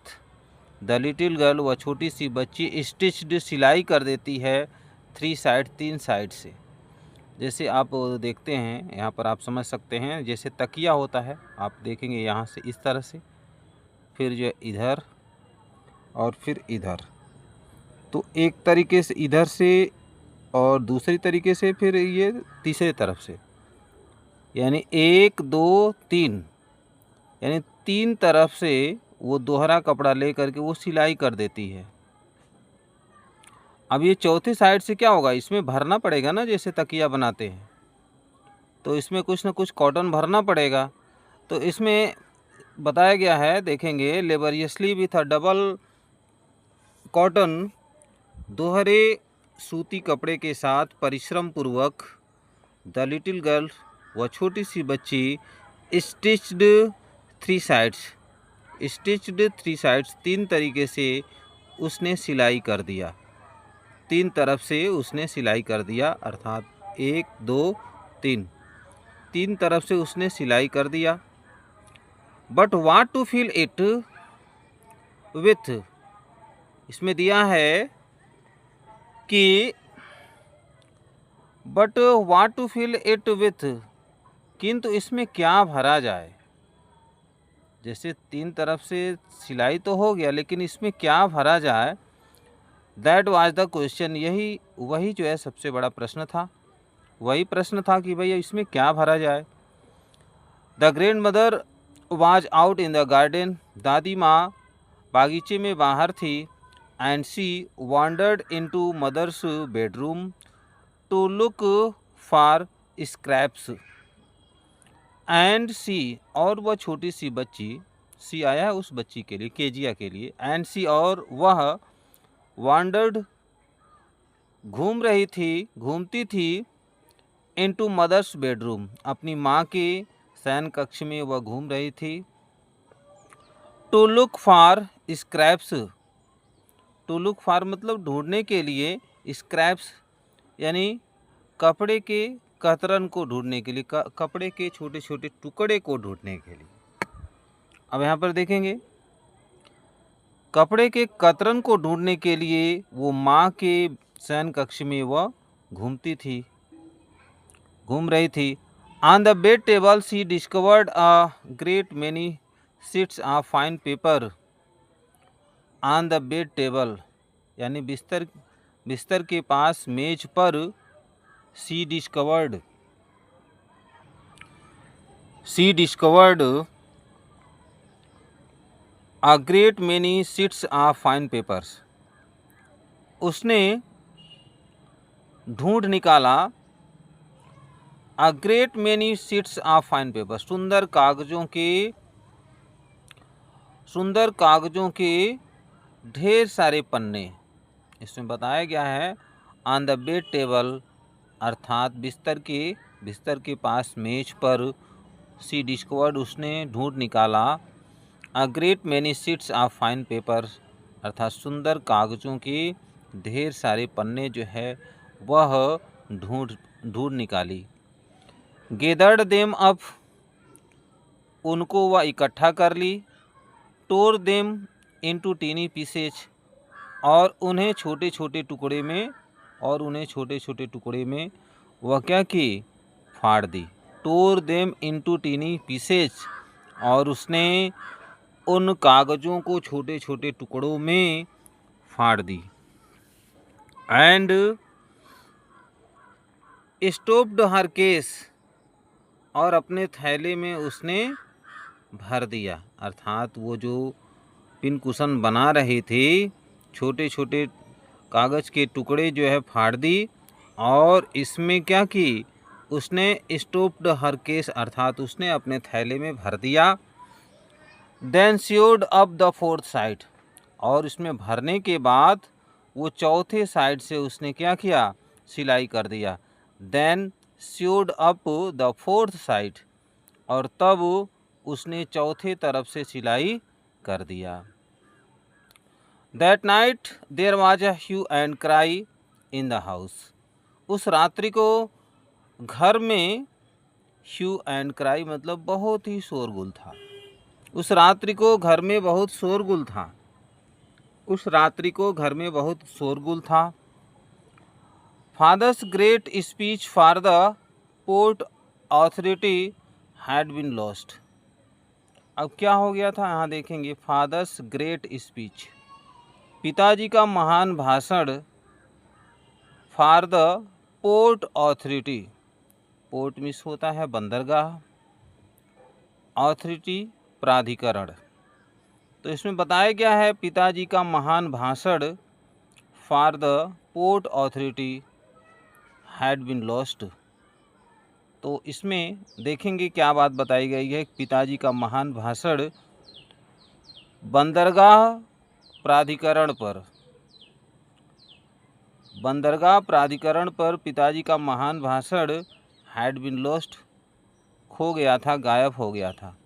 द लिटिल गर्ल वह छोटी सी बच्ची, स्टिच्ड सिलाई कर देती है 3 साइड 3 साइड से। जैसे आप देखते हैं यहाँ पर आप समझ सकते हैं, जैसे तकिया होता है, आप देखेंगे यहाँ से इस तरह से, फिर जो इधर और फिर इधर, तो एक तरीके से इधर से और दूसरी तरीके से फिर ये तीसरे तरफ से, यानी 1 2 3, यानी 3 तरफ से वो दोहरा कपड़ा ले करके वो सिलाई कर देती है। अब ये चौथे साइड से क्या होगा, इसमें भरना पड़ेगा ना, जैसे तकिया बनाते हैं तो इसमें कुछ ना कुछ कॉटन भरना पड़ेगा। तो इसमें बताया गया है, देखेंगे, laboriously with a double cotton दोहरे सूती कपड़े के साथ परिश्रम पूर्वक, द लिटिल गर्ल वह छोटी सी बच्ची, स्टिच्ड 3 sides, स्टिच्ड 3 sides 3 तरीके से उसने सिलाई कर दिया, 3 तरफ से उसने सिलाई कर दिया, अर्थात 1 2 3, 3 तरफ से उसने सिलाई कर दिया। But what to fill it with, इसमें दिया है कि but what to fill it with, किंतु इसमें क्या भरा जाए। जैसे 3 तरफ से सिलाई तो हो गया, लेकिन इसमें क्या भरा जाए, दैट वाज द क्वेश्चन, वही जो है सबसे बड़ा प्रश्न था। वही प्रश्न था कि भैया इसमें क्या भरा जाए। The grandmother was out in the garden, दादी माँ बागीचे में बाहर थी। And she wandered into mother's bedroom to look for scraps, and she, और वह छोटी सी बच्ची, सी आया है उस बच्ची के लिए, केजिया के लिए, एंड सी, और वह, वॉन्डर्ड घूमती थी, इनटू मदर्स बेडरूम, अपनी माँ के शयन कक्ष में वह घूम रही थी। To look for scraps, to look for मतलब ढूंढने के लिए, स्क्रैप्स यानी कपड़े के कतरन को ढूंढने के लिए, कपड़े के छोटे छोटे टुकड़े को ढूंढने के लिए। अब यहाँ पर देखेंगे, कपड़े के कतरन को ढूंढने के लिए वो माँ के शयन कक्ष में वह घूम रही थी। On the bed table she discovered a great many sheets of fine paper, on the bed table यानी बिस्तर के पास मेज पर, she discovered a great many sheets of fine papers, उसने ढूंढ निकाला, a great many sheets of fine paper, सुंदर कागजों के ढेर सारे पन्ने, इसमें बताया गया है ऑन द बेड टेबल अर्थात बिस्तर के पास मेज पर सी डिस्कवर्ड उसने ढूंढ निकाला a great many sheets of fine paper अर्थात सुंदर कागज़ों के ढेर सारे पन्ने जो है वह ढूंढ निकाली। गेदर्ड देम अप उनको वह इकट्ठा कर ली। टोर देम इनटू टीनी पीसेज और उन्हें छोटे छोटे टुकड़े में वह क्या की फाड़ दी। टोर देम इनटू टीनी पीसेज और उसने उन कागज़ों को छोटे छोटे टुकड़ों में फाड़ दी। एंड स्टोप्ड हर केस और अपने थैले में उसने भर दिया अर्थात वो जो पिन कुशन बना रहे थे छोटे छोटे कागज़ के टुकड़े जो है फाड़ दी और इसमें क्या की उसने स्टोप्ड हर केस अर्थात उसने अपने थैले में भर दिया। Then sewed up the fourth side और इसमें भरने के बाद वो चौथे साइड से उसने क्या किया सिलाई कर दिया। Then sewed up the fourth side और तब उसने चौथे तरफ से सिलाई कर दिया। That night there was a hue and cry in the house उस रात्रि को घर में ह्यू एंड क्राई मतलब बहुत ही शोरगुल था। उस रात्रि को घर में बहुत शोरगुल था। Father's great speech for the port authority had been lost. अब क्या हो गया था यहाँ देखेंगे। फादर्स ग्रेट स्पीच पिताजी का महान भाषण for the port authority port miss होता है बंदरगाह अथॉरिटी प्राधिकरण। तो इसमें बताया गया है पिताजी का महान भाषण for the port authority had been lost. तो इसमें देखेंगे क्या बात बताई गई है। पिताजी का महान भाषण बंदरगाह प्राधिकरण पर पिताजी का महान भाषण हैड बीन लॉस्ट खो गया था गायब हो गया था।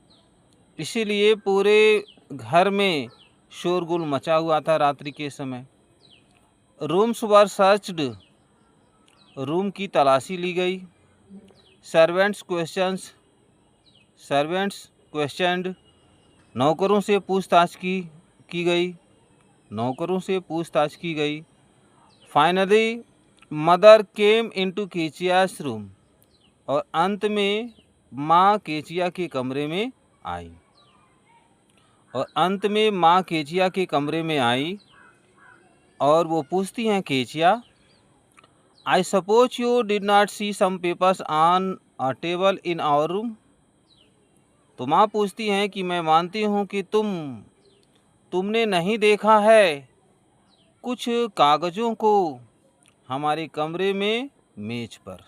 इसीलिए पूरे घर में शोरगुल मचा हुआ था रात्रि के समय। रूम्स वर सर्च्ड रूम की तलाशी ली गई। सर्वेंट्स क्वेश्चनड नौकरों से पूछताछ की गई। Finally mother came into Kezia's room और अंत में माँ केचिया के कमरे में आई और वो पूछती हैं Kezia I suppose you did not see some papers on a table in our room. तो माँ पूछती हैं कि मैं मानती हूँ कि तुमने नहीं देखा है कुछ कागज़ों को हमारे कमरे में मेज पर।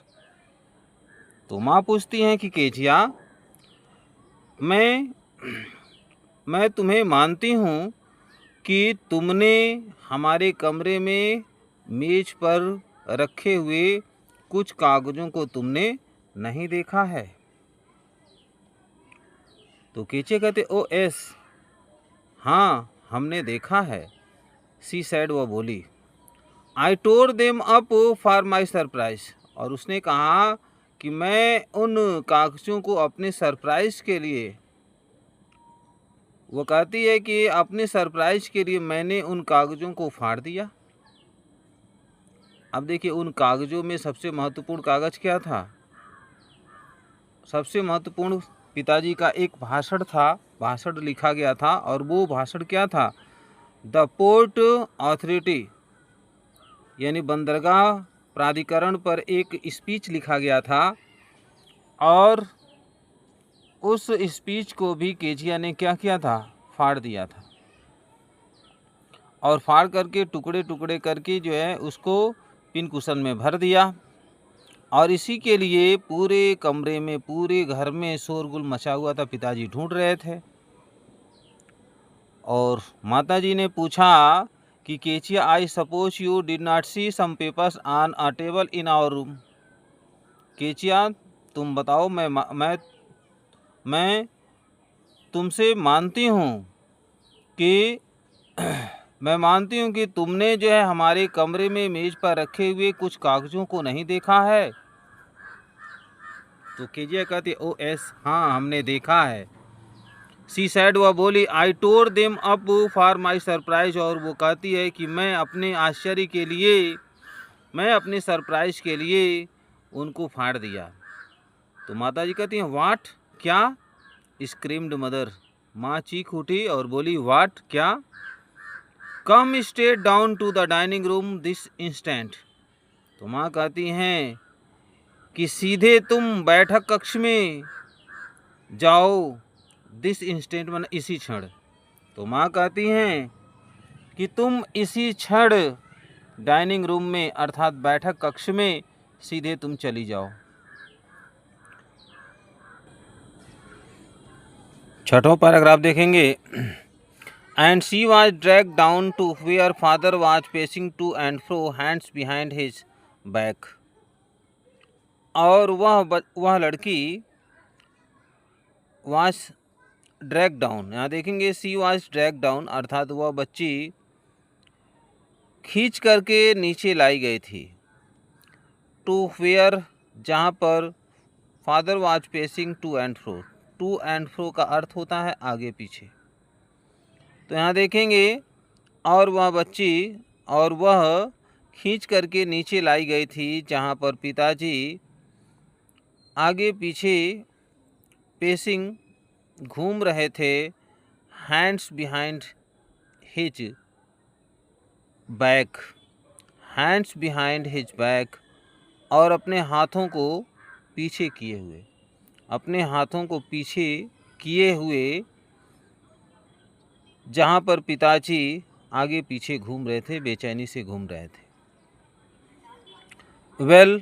तो माँ पूछती हैं कि केचिया मैं तुम्हें मानती हूँ कि तुमने हमारे कमरे में मेज पर रखे हुए कुछ कागज़ों को तुमने नहीं देखा है। तो केचिया कहते ओ एस हाँ हमने देखा है। सी सैड वो बोली I tore them up for my surprise और उसने कहा कि मैं उन कागज़ों को अपने सरप्राइज के लिए वो कहती है कि अपने सरप्राइज के लिए मैंने उन कागज़ों को फाड़ दिया। अब देखिए उन कागज़ों में सबसे महत्वपूर्ण कागज़ क्या था। सबसे महत्वपूर्ण पिताजी का एक भाषण लिखा गया था और वो भाषण क्या था द पोर्ट अथॉरिटी यानी बंदरगाह प्राधिकरण पर एक स्पीच लिखा गया था और उस स्पीच को भी केचिया ने क्या किया था फाड़ दिया था और फाड़ करके टुकड़े करके जो है उसको पिन कुशन में भर दिया। और इसी के लिए पूरे कमरे में पूरे घर में शोरगुल मचा हुआ था। पिताजी ढूंढ रहे थे और माताजी ने पूछा कि Kezia I suppose you did not see some papers on a table in our room. Kezia तुम बताओ, मैं तुमसे मानती हूँ कि मैं मानती हूँ कि तुमने जो है हमारे कमरे में मेज पर रखे हुए कुछ कागजों को नहीं देखा है। तो केजिया कहती ओ एस, हाँ हमने देखा है। सी सैड, वह बोली, I tore them up for my surprise, और वो कहती है कि मैं अपने आश्चर्य के लिए, मैं अपने सरप्राइज के लिए उनको फाड़ दिया। तो माता जी कहती हैं वाट, क्या? स्क्रीम्ड मदर, माँ चीख उठी और बोली वाट, क्या? Come straight down to the dining room this instant. तो माँ कहती हैं कि सीधे तुम बैठक कक्ष में जाओ, दिस इंस्टेंट मन इसी क्षण। तो माँ कहती हैं कि तुम इसी क्षण डाइनिंग रूम में अर्थात बैठक कक्ष में सीधे तुम चली जाओ। छठवां पैराग्राफ देखेंगे। And she was drag down to where father was pacing to and fro, hands behind his back. और वह लड़की वॉज ड्रैग डाउन, यहाँ देखेंगे सी वॉज ड्रैग डाउन अर्थात वह बच्ची खींच करके नीचे लाई गई थी। टू वेयर, जहाँ पर father was pacing to and fro, to and fro का अर्थ होता है आगे पीछे। तो यहाँ देखेंगे और वह खींच करके नीचे लाई गई थी, जहाँ पर पिताजी आगे पीछे पेसिंग घूम रहे थे, hands behind his back, hands behind his back, और अपने हाथों को पीछे किए हुए, अपने हाथों को पीछे किए हुए, जहाँ पर पिताजी आगे पीछे घूम रहे थे, बेचैनी से घूम रहे थे। वेल,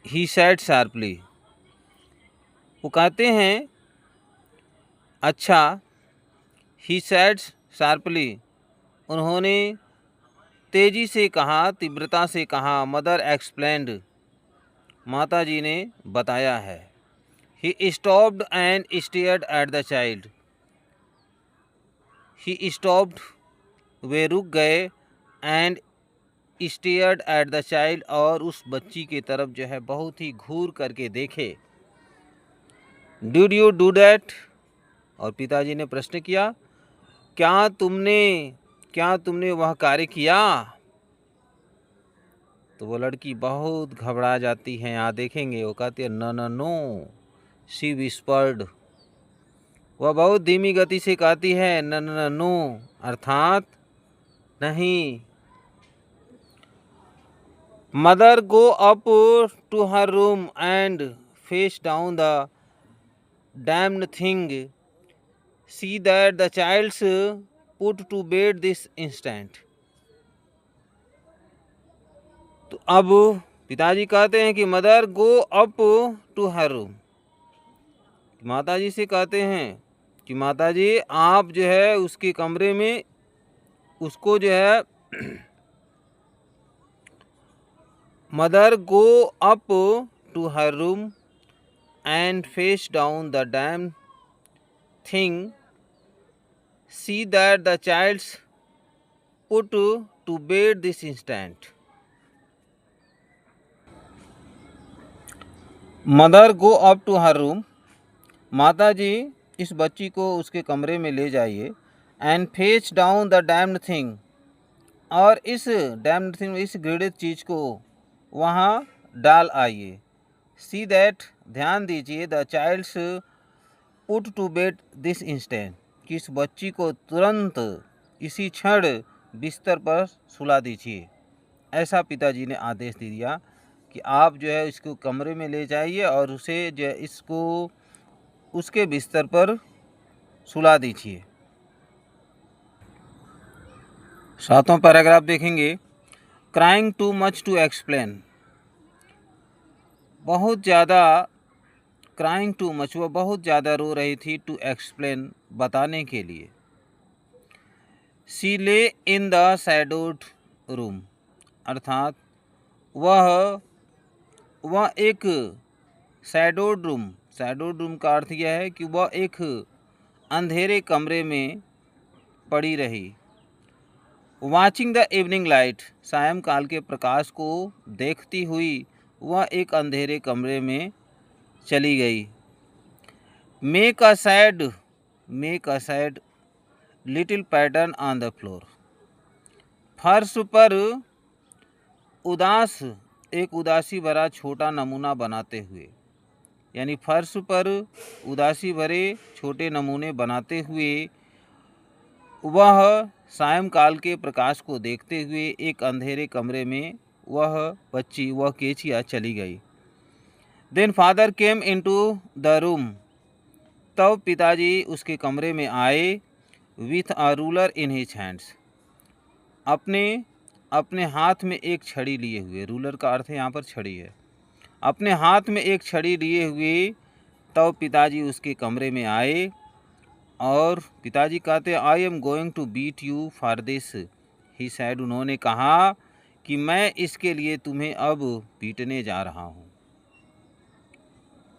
ही सैड शार्पली, वो कहते हैं अच्छा, ही सैड शार्पली, उन्होंने तेजी से कहा, तीव्रता से कहा। मदर एक्सप्लेन्ड, माता जी ने बताया है। He stopped and stared at the child, he stopped, वे रुक गए, and stared at the child, और उस बच्ची की तरफ जो है बहुत ही घूर करके देखे। डिड यू डू दैट, और पिताजी ने प्रश्न किया क्या तुमने वह कार्य किया? तो वो लड़की बहुत घबरा जाती है। यहाँ देखेंगे वो कहती है no no no, she whispered, वह बहुत धीमी गति से कहती है नो नो नो नो, अर्थात नहीं। Mother go up to her room and fetch down the damned thing, see that the child's put to bed this instant. तो अब पिताजी कहते हैं कि mother go up to her room, माताजी से कहते हैं कि माताजी आप जो है उसके कमरे में उसको जो है mother go up to her room and fetch down the damn thing, see that the child's put to bed this instant. Mother go up to her room, माता जी इस बच्ची को उसके कमरे में ले जाइए। And fetch down the damned thing, और इस डैम्ड थिंग, इस घृणित चीज़ को वहाँ डाल आइए। सी दैट, ध्यान दीजिए, the child's put to bed this instant, कि इस बच्ची को तुरंत इसी क्षण बिस्तर पर सुला दीजिए। ऐसा पिताजी ने आदेश दे दिया कि आप जो है इसको कमरे में ले जाइए और उसे जो है इसको उसके बिस्तर पर सुला दीजिए। सातवां पैराग्राफ देखेंगे। Crying too much to explain, बहुत ज़्यादा, क्राइंग टू मच, वह बहुत ज़्यादा रो रही थी, टू एक्सप्लेन, बताने के लिए। शी ले इन द शैडोड रूम, अर्थात वह एक शैडोड रूम का अर्थ यह है कि वह एक अंधेरे कमरे में पड़ी रही। वॉचिंग द इवनिंग लाइट, सायंकाल के प्रकाश को देखती हुई वह एक अंधेरे कमरे में चली गई। Make a sad little pattern on the floor, फर्श पर एक उदासी भरा छोटा नमूना बनाते हुए, यानी फर्श पर उदासी भरे छोटे नमूने बनाते हुए वह सायंकाल के प्रकाश को देखते हुए एक अंधेरे कमरे में वह केचिया चली गई। Then father came into the room, तब पिताजी उसके कमरे में आए। With a ruler in his hands, अपने हाथ में एक छड़ी लिए हुए। रूलर का अर्थ है यहाँ पर छड़ी है। अपने हाथ में एक छड़ी लिए हुए तब पिताजी उसके कमरे में आए और पिताजी कहते हैं I am going to beat you for this, he said, उन्होंने कहा कि मैं इसके लिए तुम्हें अब पीटने जा रहा हूँ।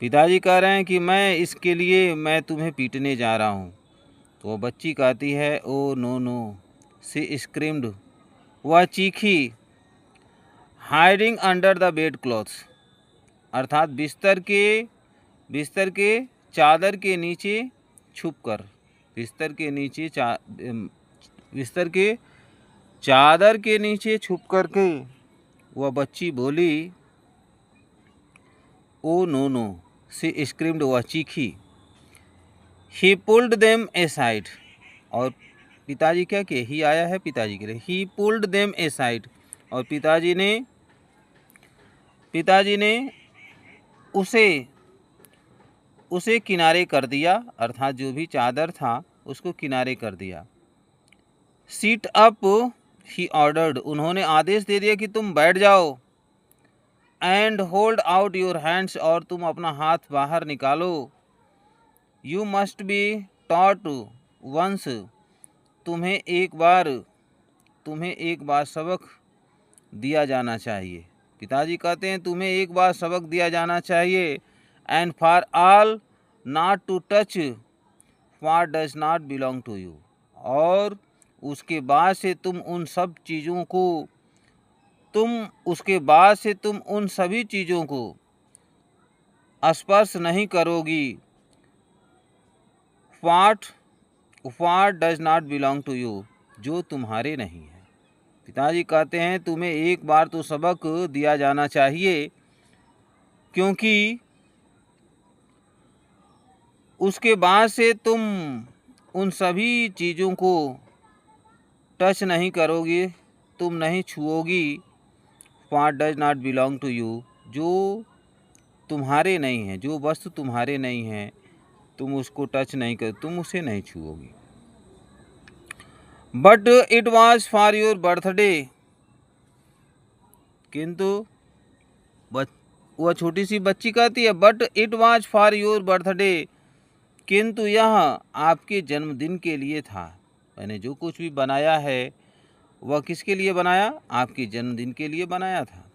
पिताजी कह रहे हैं कि मैं तुम्हें पीटने जा रहा हूँ। तो वो बच्ची कहती है oh no no, she screamed, वह चीखी। Hiding under the bed clothes, अर्थात बिस्तर के चादर के नीचे छुपकर, बिस्तर के चादर के नीचे छुप कर के वह बच्ची बोली ओ नो नो, सी स्क्रीम्ड, वह चीखी। ही पुल्ड देम एसाइड, और पिताजी क्या किए, ही आया है पिताजी के लिए, ही पुल्ड देम एसाइड, और पिताजी ने उसे किनारे कर दिया, अर्थात जो भी चादर था उसको किनारे कर दिया। सीट अप, ही ऑर्डर्ड, उन्होंने आदेश दे दिया कि तुम बैठ जाओ। And hold out your hands, और तुम अपना हाथ बाहर निकालो। You must be taught once, तुम्हें एक बार सबक दिया जाना चाहिए। पिताजी कहते हैं तुम्हें एक बार सबक दिया जाना चाहिए। And for all not to touch what does not belong to you, और उसके बाद से तुम उन सभी चीज़ों को स्पर्श नहीं करोगी। What does not belong to you, जो तुम्हारे नहीं है। पिताजी कहते हैं तुम्हें एक बार तो सबक दिया जाना चाहिए, क्योंकि उसके बाद से तुम उन सभी चीज़ों को टच नहीं करोगी, तुम नहीं छुओगी। What does not belong to you, जो तुम्हारे नहीं है, जो वस्तु तुम्हारे नहीं है तुम उसको टच नहीं कर, तुम उसे नहीं छुओगी। But it was for your birthday, किंतु वह छोटी सी बच्ची कहती है but it was for your birthday, किंतु यह आपके जन्मदिन के लिए था। मैंने जो कुछ भी बनाया है वह किसके लिए बनाया, आपके जन्मदिन के लिए बनाया था।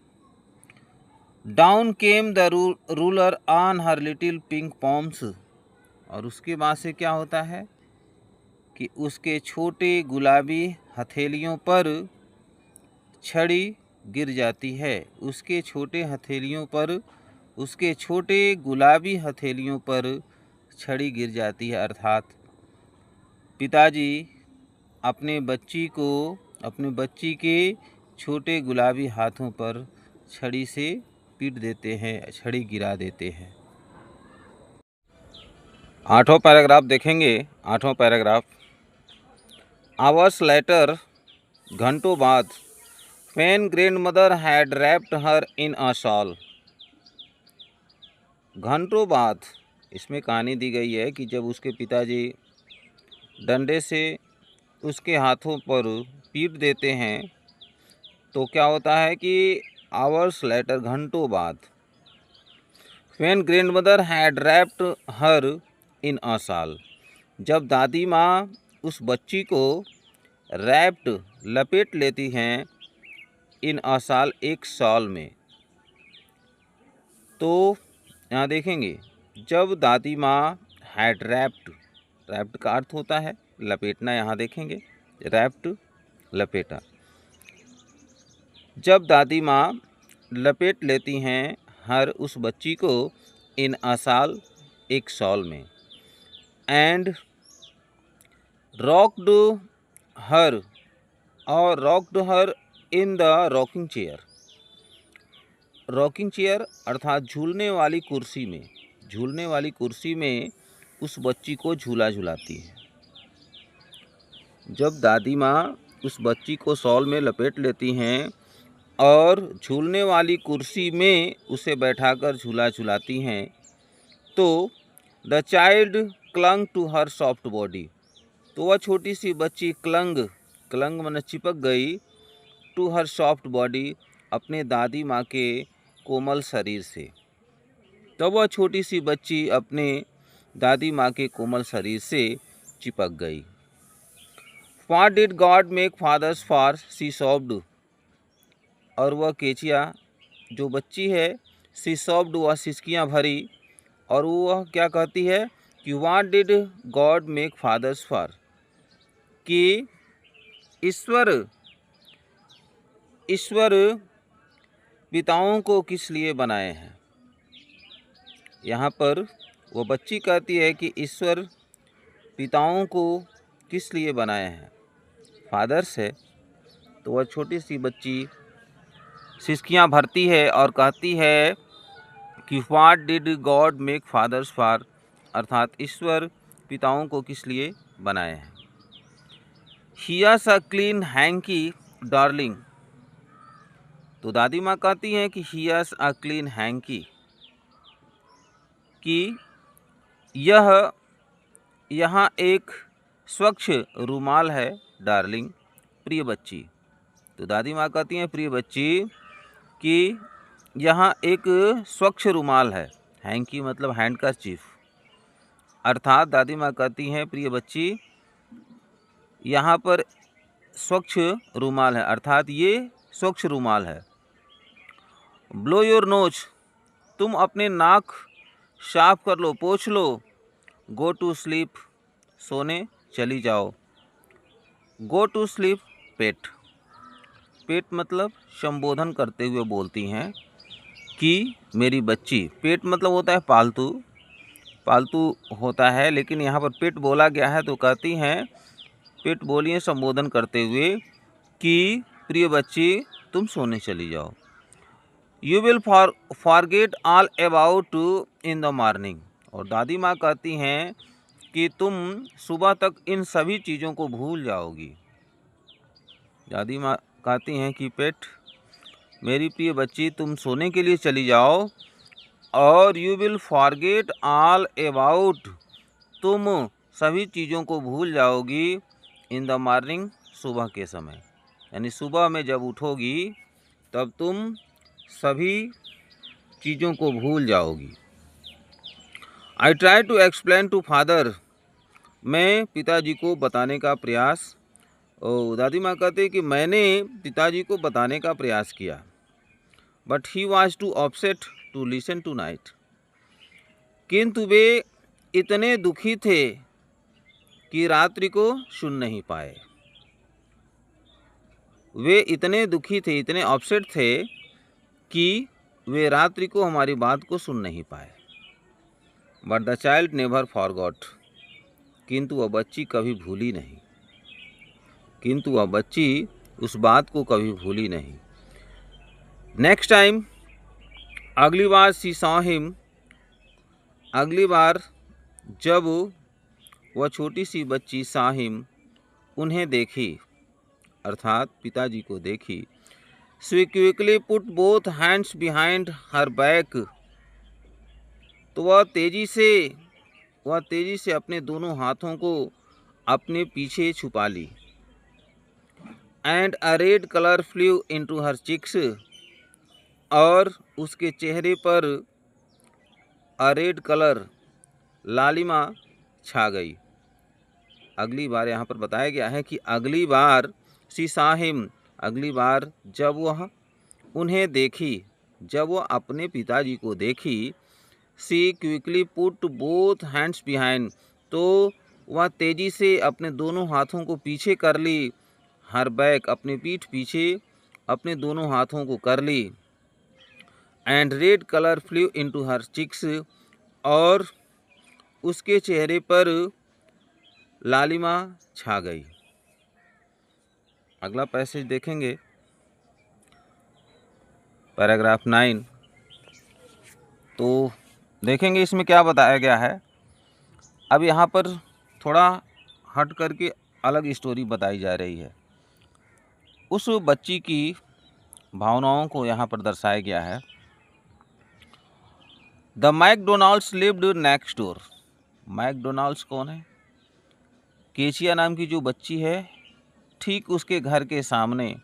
Down came the ruler on her little pink palms, और उसके बाद से क्या होता है कि उसके छोटे गुलाबी हथेलियों पर छड़ी गिर जाती है। उसके छोटे गुलाबी हथेलियों पर छड़ी गिर जाती है, अर्थात पिताजी अपने बच्ची के छोटे गुलाबी हाथों पर छड़ी से पीट देते हैं, छड़ी गिरा देते हैं। 8वां पैराग्राफ देखेंगे। 8वां पैराग्राफ, आवर्स लेटर, घंटों बाद, when grandmother had wrapped her in a shawl, घंटों बाद इसमें कहानी दी गई है कि जब उसके पिताजी डंडे से उसके हाथों पर पीट देते हैं तो क्या होता है कि आवर्स लेटर, घंटों बाद, when grandmother had wrapped her in a shawl, जब दादी माँ उस बच्ची को रैप्ड लपेट लेती हैं इन अ शाल एक शॉल में। तो यहाँ देखेंगे जब दादी माँ हैड रैप्ड, रैप्ड का अर्थ होता है लपेटना, यहाँ देखेंगे रैप्ड लपेटा। जब दादी माँ लपेट लेती हैं हर उस बच्ची को इन अ शाल एक शॉल में, एंड रॉक्ड हर और rocked her in the rocking chair. Rocking chair अर्थात झूलने वाली कुर्सी में, झूलने वाली कुर्सी में उस बच्ची को झूला झुलाती है। जब दादी माँ उस बच्ची को शॉल में लपेट लेती हैं और झूलने वाली कुर्सी में उसे बैठाकर झूला झुलाती हैं, तो the child clung to her soft body, तो वह छोटी सी बच्ची क्लंग, क्लंग माने चिपक गई, टू हर सॉफ्ट बॉडी अपने दादी माँ के कोमल शरीर से। तब वह छोटी सी बच्ची अपने दादी माँ के कोमल शरीर से चिपक गई। What did God make fathers for? She sobbed. और वह केचिया जो बच्ची है, सी sobbed, वह सिसकियाँ भरी, और वह क्या कहती है कि What did God make fathers for? कि ईश्वर पिताओं को किस लिए बनाए हैं। यहाँ पर वो बच्ची कहती है कि ईश्वर पिताओं को किस लिए बनाए हैं, फादर्स है। तो वह छोटी सी बच्ची सिसकियाँ भरती है और कहती है कि what did God make fathers for, अर्थात ईश्वर पिताओं को किस लिए बनाए हैं। He has a clean hankie darling, तो दादी माँ कहती हैं कि he has a clean hankie, कि यहाँ एक स्वच्छ रुमाल है डार्लिंग, प्रिय बच्ची। तो दादी माँ कहती हैं प्रिय बच्ची कि यहाँ एक स्वच्छ रुमाल है, हैंकी मतलब हैंडकरचीफ, अर्थात दादी माँ कहती हैं प्रिय बच्ची यहाँ पर स्वच्छ रुमाल है, अर्थात ये स्वच्छ रुमाल है। ब्लो योर नोज, तुम अपने नाक साफ कर लो, पोंछ लो। गो टू स्लीप, सोने चली जाओ। गो टू स्लीप पेट, पेट मतलब संबोधन करते हुए बोलती हैं कि मेरी बच्ची, पेट मतलब होता है पालतू, पालतू होता है, लेकिन यहाँ पर पेट बोला गया है तो कहती हैं पेट बोलिए संबोधन करते हुए कि प्रिय बच्ची तुम सोने चली जाओ। You will forget all about in the morning, और दादी माँ कहती हैं कि तुम सुबह तक इन सभी चीज़ों को भूल जाओगी। दादी माँ कहती हैं कि पेट मेरी प्रिय बच्ची तुम सोने के लिए चली जाओ, और you will forget all about, तुम सभी चीज़ों को भूल जाओगी, इन द मॉर्निंग सुबह के समय, यानी सुबह में जब उठोगी तब तुम सभी चीज़ों को भूल जाओगी। I try to explain to father, मैं पिताजी को बताने का प्रयास, दादी माँ कहते कि मैंने पिताजी को बताने का प्रयास किया, but he was too upset to listen tonight, किंतु वे इतने दुखी थे कि रात्रि को सुन नहीं पाए। वे इतने दुखी थे, इतने अपसेट थे कि वे रात्रि को हमारी बात को सुन नहीं पाए। But the child never forgot, किंतु वह बच्ची कभी भूली नहीं, किंतु वह बच्ची उस बात को कभी भूली नहीं। नेक्स्ट टाइम, अगली बार सी सॉ हिम, अगली बार जब वह छोटी सी बच्ची सॉ हिम, उन्हें देखी, अर्थात पिताजी को देखी। She quickly put both hands behind her back, तो वह तेजी से अपने दोनों हाथों को अपने पीछे छुपा ली। And a red colour flew into her cheeks, और उसके चेहरे पर अ रेड कलर, लालिमा छा गई। अगली बार यहाँ पर बताया गया है कि अगली बार शी saw him, अगली बार जब वह उन्हें देखी, जब वह अपने पिताजी को देखी, she quickly put both hands behind, तो वह तेजी से अपने दोनों हाथों को पीछे कर ली, हर बैक, अपने पीठ पीछे अपने दोनों हाथों को कर ली, and red colour flew into her cheeks, और उसके चेहरे पर लालिमा छा गई। अगला पैसेज देखेंगे, पैराग्राफ 9। तो देखेंगे इसमें क्या बताया गया है। अब यहाँ पर थोड़ा हट करके अलग स्टोरी बताई जा रही है। उस बच्ची की भावनाओं को यहाँ पर दर्शाया गया है। The McDonalds lived next door. McDonald's कौन है? केचिया नाम की जो बच्ची है, ठीक उसके घर के सामने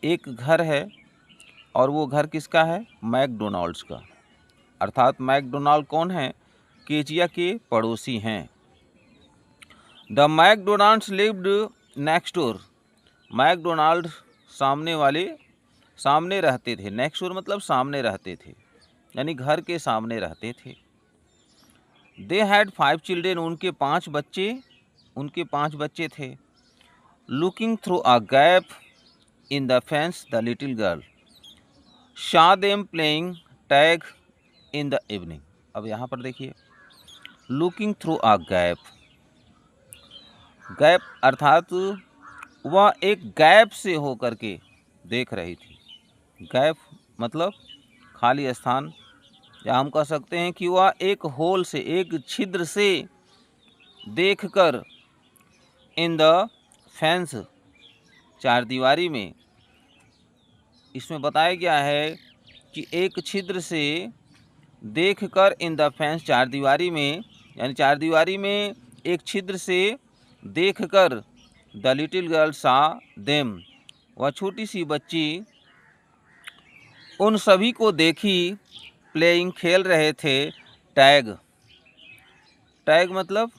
एक घर है, और वो घर किसका है? मैकडोनाल्ड्स का। अर्थात मैकडोनाल्ड कौन है? केचिया के पड़ोसी हैं। The McDonalds lived next door. McDonald सामने रहते थे। नेक्स्ट डोर मतलब सामने रहते थे, यानी घर के सामने रहते थे। They had 5 children. उनके 5 बच्चे थे। Looking through a gap in the fence the little girl saw them playing tag in the evening। अब यहाँ पर देखिए, looking through a gap, gap अर्थात वह एक गैप से होकर के देख रही थी। गैप मतलब खाली स्थान, या हम कह सकते हैं कि वह एक होल से, एक छिद्र से देखकर, इन द फेंस, चारदीवारी में। इसमें बताया गया है कि एक छिद्र से देखकर, इन द फेंस, चारदीवारी में, यानी चारदीवारी में एक छिद्र से देखकर, द लिटिल गर्ल सा देम, वह छोटी सी बच्ची उन सभी को देखी, प्लेइंग, खेल रहे थे, टैग। टैग मतलब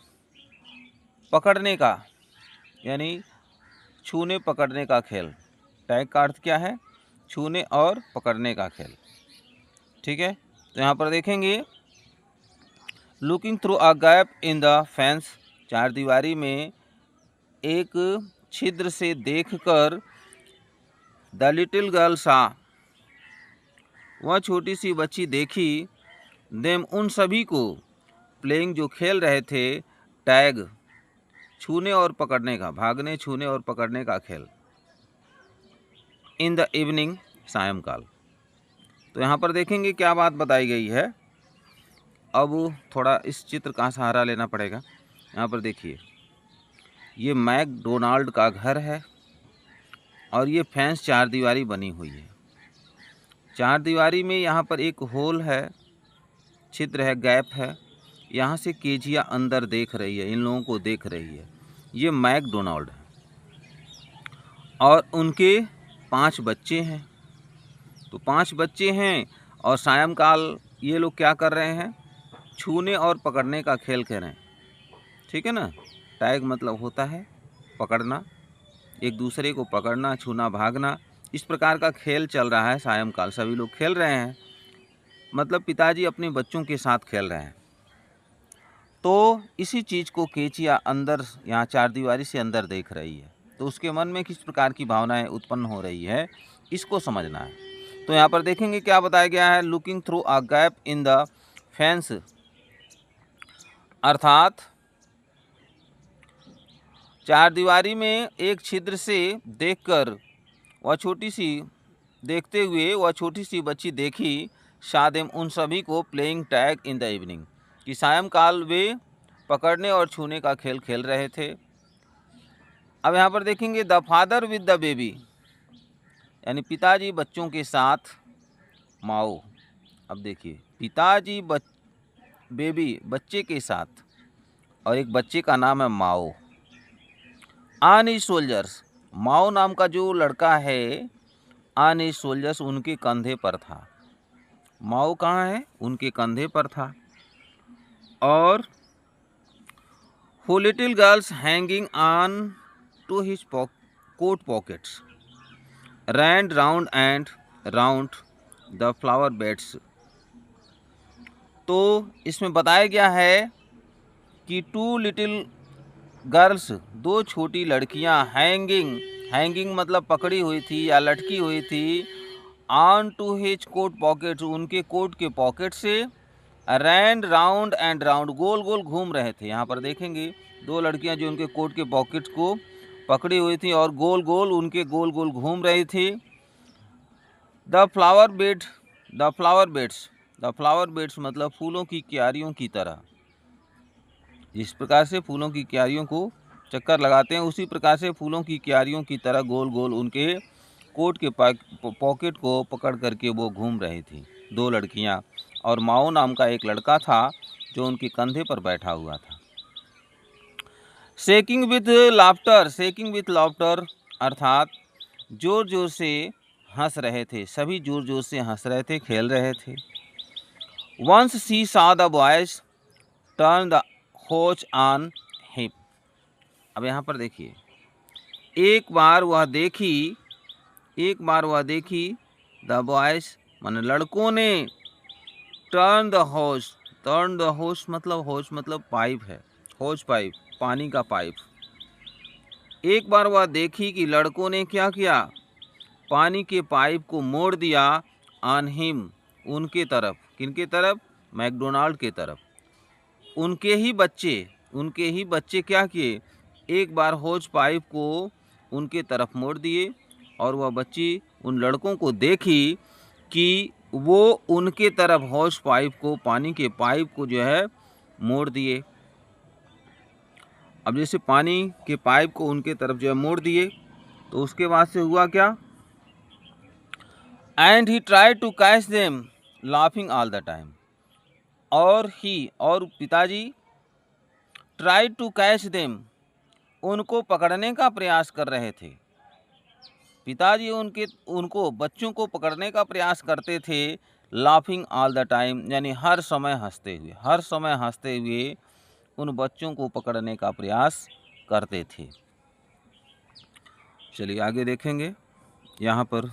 पकड़ने का, यानी छूने पकड़ने का खेल। टैग का अर्थ क्या है? छूने और पकड़ने का खेल। ठीक है, तो यहाँ पर देखेंगे, looking through a gap in the fence, चारदीवारी में एक छिद्र से देखकर, द लिटिल गर्ल सा, वह छोटी सी बच्ची देखी, देम, उन सभी को, प्लेइंग, जो खेल रहे थे, टैग, छूने और पकड़ने का, भागने, छूने और पकड़ने का खेल, इन द इवनिंग, सायंकाल। तो यहाँ पर देखेंगे क्या बात बताई गई है। अब थोड़ा इस चित्र का सहारा लेना पड़ेगा। यहाँ पर देखिए, ये मैकडोनाल्ड का घर है, और ये फेंस चारदीवारी बनी हुई है। चारदीवारी में यहाँ पर एक होल है, छिद्र है, गैप है। यहाँ से केजिया अंदर देख रही है, इन लोगों को देख रही है। ये मैकडोनाल्ड है, और उनके 5 बच्चे हैं। तो 5 बच्चे हैं, और सायंकाल ये लोग क्या कर रहे हैं? छूने और पकड़ने का खेल कर रहे हैं। ठीक है ना? टैग मतलब होता है पकड़ना, एक दूसरे को पकड़ना, छूना, भागना। इस प्रकार का खेल चल रहा है सायंकाल, सभी लोग खेल रहे हैं, मतलब पिताजी अपने बच्चों के साथ खेल रहे हैं। तो इसी चीज़ को केचिया अंदर, यहाँ चारदीवारी से अंदर देख रही है। तो उसके मन में किस प्रकार की भावनाएं उत्पन्न हो रही है, इसको समझना है। तो यहाँ पर देखेंगे क्या बताया गया है। Looking through a gap in the fence, अर्थात चारदीवारी में एक छिद्र से देखकर, वह छोटी सी, देखते हुए वह छोटी सी बच्ची देखी, शादेम, उन सभी को, playing tag in the evening, कि सायंकाल वे पकड़ने और छूने का खेल खेल रहे थे। अब यहाँ पर देखेंगे, the father with the baby, यानी पिताजी बच्चों के साथ, माओ। अब देखिए, पिताजी बेबी, बच्चे के साथ, और एक बच्चे का नाम है माओ। ऑन हिज सोल्जर्स, माओ नाम का जो लड़का है, ऑन हिज सोल्जर्स, उनके कंधे पर था। माओ कहाँ है? उनके कंधे पर था। और who little girls hanging on to his coat pockets ran round and round the flower beds। तो इसमें बताया गया है कि टू लिटिल गर्ल्स, दो छोटी लड़कियां, हैंगिंग मतलब पकड़ी हुई थी या लटकी हुई थी, on to his coat pocket, उनके कोट के पॉकेट से, रैंड राउंड एंड राउंड, गोल गोल घूम रहे थे। यहाँ पर देखेंगे दो लड़कियां जो उनके कोट के पॉकेट को पकड़ी हुई थी और गोल गोल घूम रही थी। द फ्लावर बेड्स मतलब फूलों की क्यारियों की तरह। जिस प्रकार से फूलों की क्यारियों को चक्कर लगाते हैं, उसी प्रकार से फूलों की क्यारियों की तरह गोल गोल उनके कोट के पॉकेट को पकड़ करके वो घूम रही थी, दो लड़कियां। और माओ नाम का एक लड़का था जो उनके कंधे पर बैठा हुआ था। शेकिंग विथ लाफ्टर अर्थात जोर जोर से हंस रहे थे, सभी जोर जोर से हंस रहे थे, खेल रहे थे। Once she saw the boys turn the hose on hip. अब यहाँ पर देखिए, एक बार वह देखी द बॉयज माने लड़कों ने, टर्न द होच मतलब पाइप है, होच पाइप, पानी का पाइप। एक बार वह देखी कि लड़कों ने क्या किया, पानी के पाइप को मोड़ दिया, ऑन हिम उनके तरफ। किनके तरफ? मैकडोनाल्ड के तरफ। उनके ही बच्चे क्या किए, एक बार होज पाइप को उनके तरफ मोड़ दिए और वह बच्ची उन लड़कों को देखी कि वो उनके तरफ होज पाइप को, पानी के पाइप को जो है मोड़ दिए। अब जैसे पानी के पाइप को उनके तरफ जो है मोड़ दिए, तो उसके बाद से हुआ क्या, and he try to catch them laughing all the time. और पिताजी ट्राई टू कैच देम, उनको पकड़ने का प्रयास कर रहे थे। पिताजी उनको बच्चों को पकड़ने का प्रयास करते थे, लाफिंग ऑल द टाइम यानी हर समय हंसते हुए उन बच्चों को पकड़ने का प्रयास करते थे। चलिए आगे देखेंगे। यहाँ पर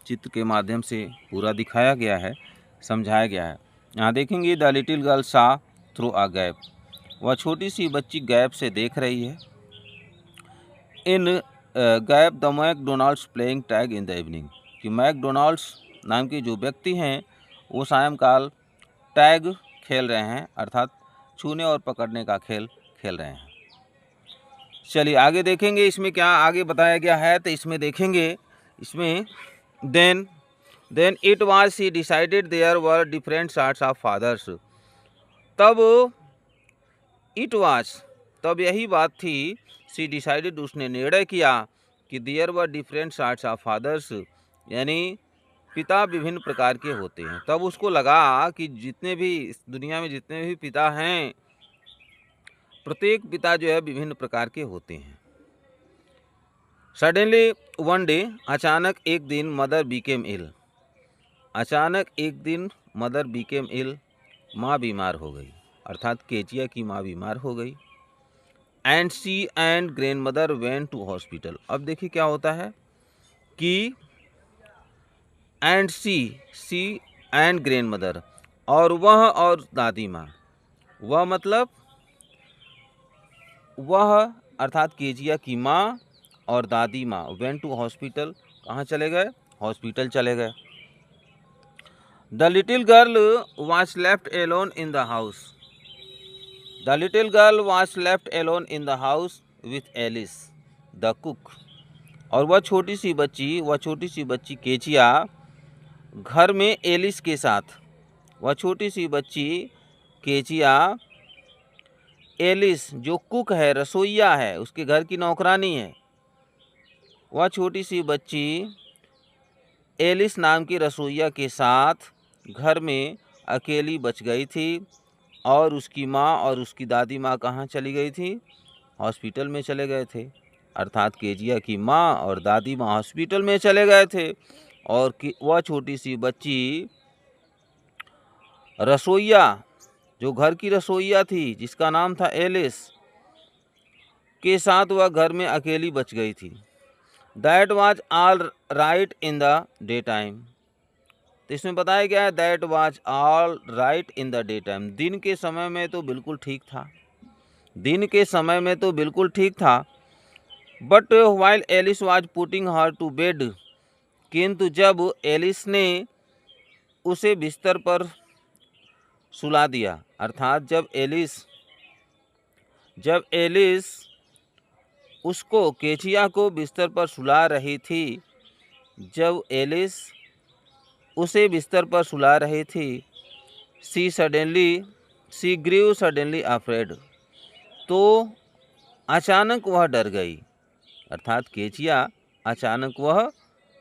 चित्र के माध्यम से पूरा दिखाया गया है, समझाया गया है। यहाँ देखेंगे द लिटिल गर्ल सा थ्रू अ गैप, वह छोटी सी बच्ची गैप से देख रही है। इन gap the McDonald's playing tag in the evening, कि मैकडोनाल्ड्स नाम के जो व्यक्ति हैं वो सायंकाल टैग खेल रहे हैं, अर्थात छूने और पकड़ने का खेल खेल रहे हैं। चलिए आगे देखेंगे इसमें क्या आगे बताया गया है। तो इसमें देखेंगे, इसमें then it was she decided there were different sorts of fathers. तब यही बात थी, शी डिसाइडेड उसने निर्णय किया कि there were different sorts of fathers, यानी पिता विभिन्न प्रकार के होते हैं। तब उसको लगा कि जितने भी इस दुनिया में जितने भी पिता हैं, प्रत्येक पिता जो है विभिन्न प्रकार के होते हैं। सडनली वन डे, अचानक एक दिन, मदर बिकेम इल, माँ बीमार हो गई, अर्थात केजिया की माँ बीमार हो गई। And she and grandmother went to hospital. अब देखिए क्या होता है कि and she and grandmother, और दादी माँ, वह अर्थात केजिया की माँ और दादी माँ वेंट टू हॉस्पिटल, कहाँ चले गए, हॉस्पिटल चले गए। The little girl was left alone in the house with Alice the cook. और वह छोटी सी बच्ची केचिया घर में एलिस के साथ, एलिस जो कुक है, रसोइया है, उसके घर की नौकरानी है, वह छोटी सी बच्ची एलिस नाम की रसोइया के साथ घर में अकेली बच गई थी। और उसकी माँ और उसकी दादी माँ कहाँ चली गई थी, हॉस्पिटल में चले गए थे। अर्थात केजिया की माँ और दादी माँ हॉस्पिटल में चले गए थे और वह छोटी सी बच्ची रसोइया, जो घर की रसोइया थी, जिसका नाम था एलिस, के साथ वह घर में अकेली बच गई थी। That was all right in the day time. तो इसमें बताया गया है that was all right in the day time. दिन के समय में तो बिल्कुल ठीक था, दिन के समय में तो बिल्कुल ठीक था। But while Alice was putting her to bed, किंतु जब एलिस ने उसे बिस्तर पर सुला दिया, अर्थात जब एलिस उसको केचिया को बिस्तर पर सुला रही थी, जब एलिस उसे बिस्तर पर सुला रही थी, शी ग्रीव सडनली अफ्रेड, तो अचानक वह डर गई, अर्थात केचिया अचानक वह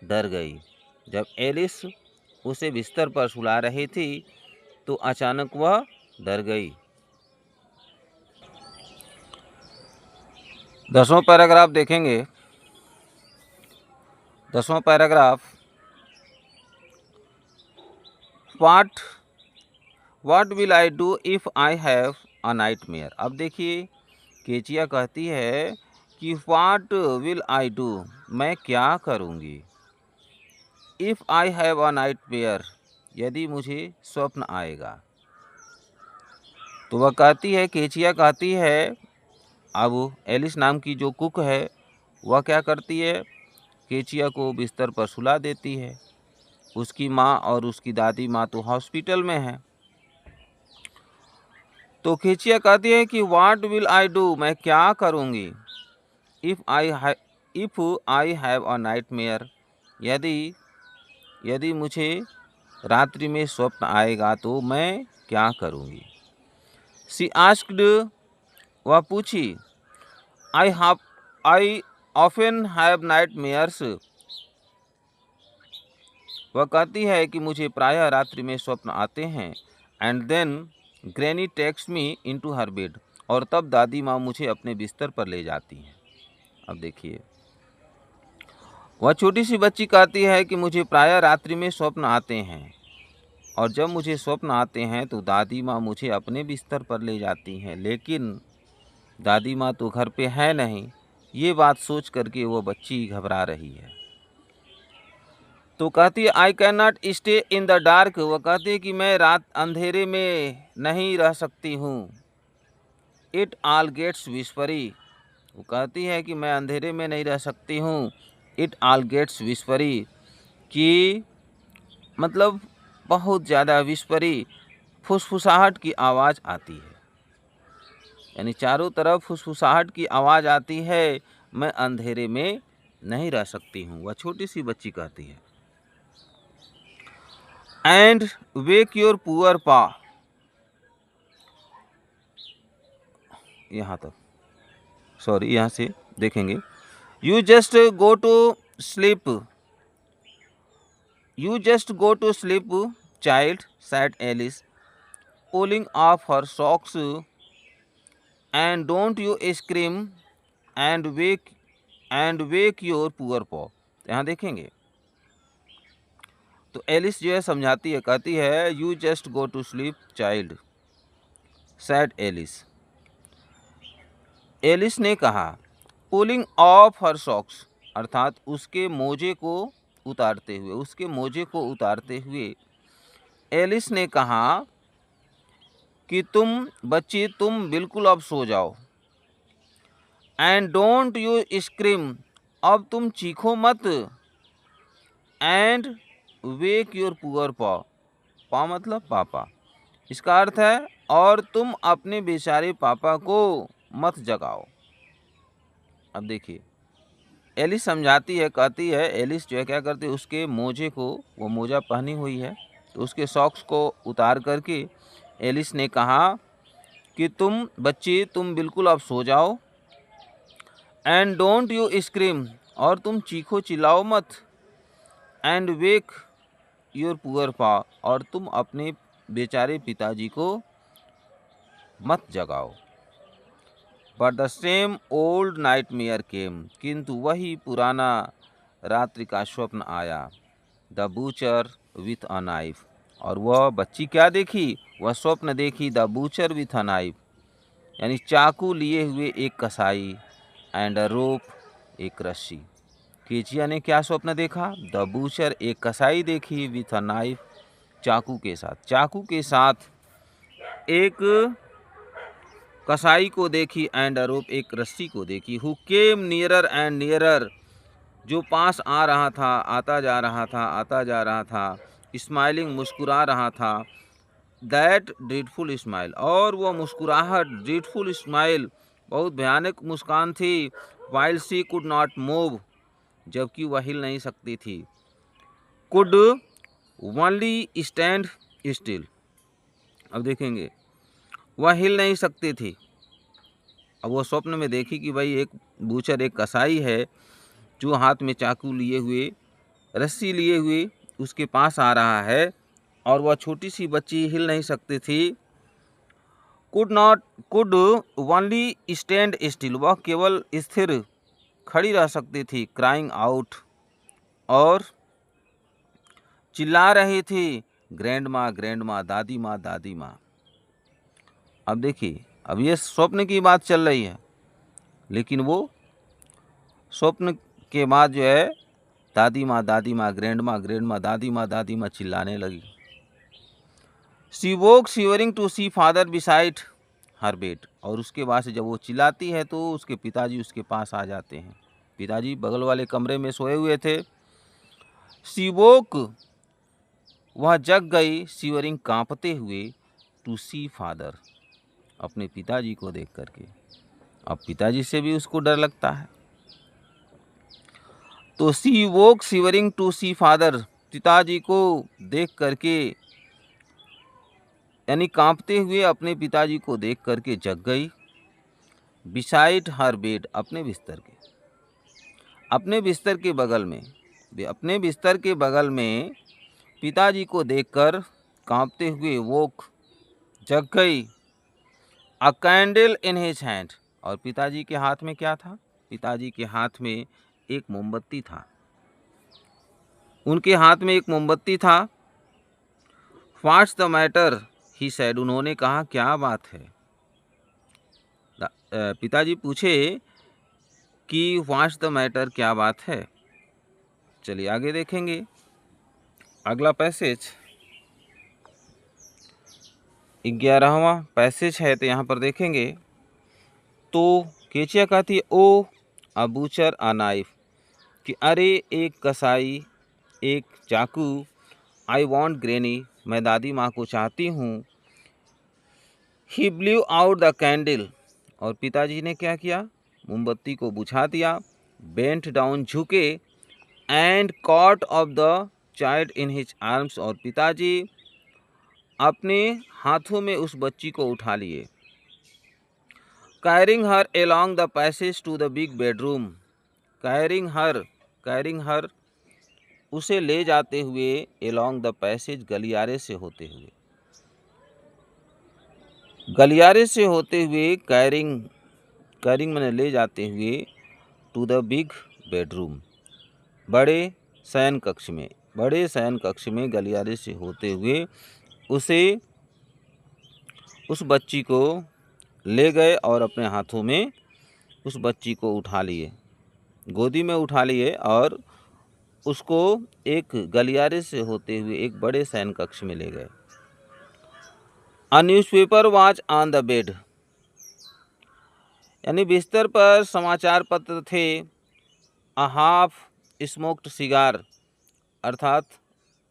डर गई। जब एलिस उसे बिस्तर पर सुला रही थी तो अचानक वह डर गई। 10वां पैराग्राफ देखेंगे। 10वां paragraph, What will I do if I have a nightmare? अब देखिए केचिया कहती है कि What will I do? मैं क्या करूँगी? If I have a nightmare, यदि मुझे स्वप्न आएगा। तो वह कहती है, केचिया कहती है, अब एलिस नाम की जो कुक है वह क्या करती है, केचिया को बिस्तर पर सुला देती है। उसकी माँ और उसकी दादी माँ तो हॉस्पिटल में है। तो केचिया कहती है कि व्हाट विल आई डू, मैं क्या करूँगी, if I have a nightmare, यदि मुझे रात्रि में स्वप्न आएगा तो मैं क्या करूँगी। शी आस्क्ड, वह पूछी, आई ऑफन हैव नाइटमेयर्स, वह कहती है कि मुझे प्रायः रात्रि में स्वप्न आते हैं। And then granny takes me into her bed, और तब दादी माँ मुझे अपने बिस्तर पर ले जाती हैं। अब देखिए वह छोटी सी बच्ची कहती है कि मुझे प्रायः रात्रि में स्वप्न आते हैं, और जब मुझे स्वप्न आते हैं तो दादी माँ मुझे अपने बिस्तर पर ले जाती हैं, लेकिन दादी माँ तो घर पे है नहीं। ये बात सोच करके वो बच्ची घबरा रही है। तो कहती है I can not stay in the dark, वह कहती है कि मैं रात अंधेरे में नहीं रह सकती हूँ। इट ऑल गेट्स विस्परी, वो कहती है कि मैं अंधेरे में नहीं रह सकती हूँ। इट ऑल गेट्स विस्परी, कि मतलब बहुत ज़्यादा विस्परी, फुसफुसाहट की आवाज़ आती है, यानी चारों तरफ फुसफुसाहट की आवाज़ आती है, मैं अंधेरे में नहीं रह सकती हूँ, वह छोटी सी बच्ची कहती है। एंड वेक योर पुअर पा, यहाँ तक, सॉरी यहाँ से देखेंगे। You just go to sleep, child, said Alice, pulling off her socks, and don't you scream and wake your poor pa. यहाँ देखेंगे तो एलिस जो है समझाती है, कहती है you just go to sleep child, said Alice. Alice ने कहा, पुलिंग ऑफ हर सॉक्स, अर्थात उसके मोजे को उतारते हुए एलिस ने कहा कि तुम बिल्कुल अब सो जाओ। एंड डोंट यू स्क्रीम, अब तुम चीखो मत। एंड वेक योर पुअर पॉ, पा मतलब पापा, इसका अर्थ है और तुम अपने बेचारे पापा को मत जगाओ। अब देखिए एलिस समझाती है, कहती है, एलिस जो है क्या करती है, उसके मोजे को, वो मोजा पहनी हुई है तो उसके सॉक्स को उतार करके एलिस ने कहा कि तुम बिल्कुल अब सो जाओ। एंड डोंट यू स्क्रीम, और तुम चीखो चिल्लाओ मत। एंड वेक योर पुअर पा, और तुम अपने बेचारे पिताजी को मत जगाओ। But the same old nightmare came, किंतु वही पुराना रात्रि का स्वप्न आया। The butcher with a knife, और वह बच्ची क्या देखी, वह स्वप्न देखी, the butcher with a knife, यानी चाकू लिए हुए एक कसाई। एंड अ रोप, एक रस्सी। केचिया ने क्या स्वप्न देखा? द बूचर, एक कसाई देखी, विथ अ नाइफ, चाकू के साथ। चाकू के साथ एक कसाई को देखी, एंड अ रोप, एक रस्सी को देखी। Who came nearer and nearer, जो पास आ रहा था, आता जा रहा था, आता जा रहा था। स्माइलिंग, मुस्कुरा रहा था। दैट ड्रीडफुल स्माइल, और वह मुस्कुराहट, ड्रीडफुल स्माइल, बहुत भयानक मुस्कान थी। While she could not move, जबकि वह हिल नहीं सकती थी। कुड ओनली स्टैंड स्टिल, अब देखेंगे, वह हिल नहीं सकती थी। अब वो स्वप्न में देखी कि भाई एक बूचर, एक कसाई है, जो हाथ में चाकू लिए हुए, रस्सी लिए हुए उसके पास आ रहा है, और वह छोटी सी बच्ची हिल नहीं सकती थी। कुड ओनली स्टैंड स्टिल, वह केवल स्थिर खड़ी रह सकती थी। क्राइंग आउट, और चिल्ला रही थी, ग्रैंड माँ, ग्रैंड माँ, दादी माँ, दादी माँ। अब देखिए, अब ये स्वप्न की बात चल रही है, लेकिन वो स्वप्न के बाद जो है दादी माँ, दादी माँ, ग्रैंड माँ, ग्रैंड माँ, दादी माँ, दादी माँ चिल्लाने लगी। She woke shivering to see father beside her bed, और उसके बाद से जब वो चिल्लाती है तो उसके पिताजी उसके पास आ जाते हैं। पिताजी बगल वाले कमरे में सोए हुए थे। शी वोक, वह जग गई, शिवरिंग, कांपते हुए, टू सी फादर, अपने पिताजी को देख करके। अब पिताजी से भी उसको डर लगता है, तो सी वोक शिवरिंग टू सी फादर, पिताजी को देख करके, यानी कांपते हुए अपने पिताजी को देख करके जग गई। बिसाइड हर बेड, अपने बिस्तर के, अपने बिस्तर के बगल में, अपने बिस्तर के बगल में पिताजी को देखकर कांपते हुए वोक, जग गई। अ कैंडल इन हिज हैंड, और पिताजी के हाथ में क्या था? पिताजी के हाथ में एक मोमबत्ती था। उनके हाथ में एक मोमबत्ती था। What's the matter, he said, उन्होंने कहा क्या बात है? पिताजी पूछे कि व्हाट्स द मैटर, क्या बात है? चलिए आगे देखेंगे अगला पैसेज, 11वां पैसेज है, तो यहाँ पर देखेंगे तो केचिया कहती है, ओ अ बूचर अ नाइफ, कि अरे एक कसाई, एक चाकू। आई वॉन्ट ग्रैनी, मैं दादी माँ को चाहती हूँ। He blew out the candle, और पिताजी ने क्या किया? मोमबत्ती को बुझा दिया। बेंट डाउन, झुके, and caught off the child in his arms, और पिताजी अपने हाथों में उस बच्ची को उठा लिए। Carrying her along the passage to the big bedroom, carrying her, उसे ले जाते हुए, एलॉन्ग द पैसेज, गलियारे से होते हुए, गलियारे से होते हुए, कैरिंग मैंने ले जाते हुए, टू द बिग बेडरूम, बड़े शयन कक्ष में, बड़े शयन कक्ष में गलियारे से होते हुए उसे, उस बच्ची को ले गए, और अपने हाथों में उस बच्ची को उठा लिए, गोदी में उठा लिए, और उसको एक गलियारे से होते हुए एक बड़े शयन कक्ष में ले गए। A newspaper was on the bed, यानी बिस्तर पर समाचार पत्र थे। अ हाफ स्मोक्ड सिगार, अर्थात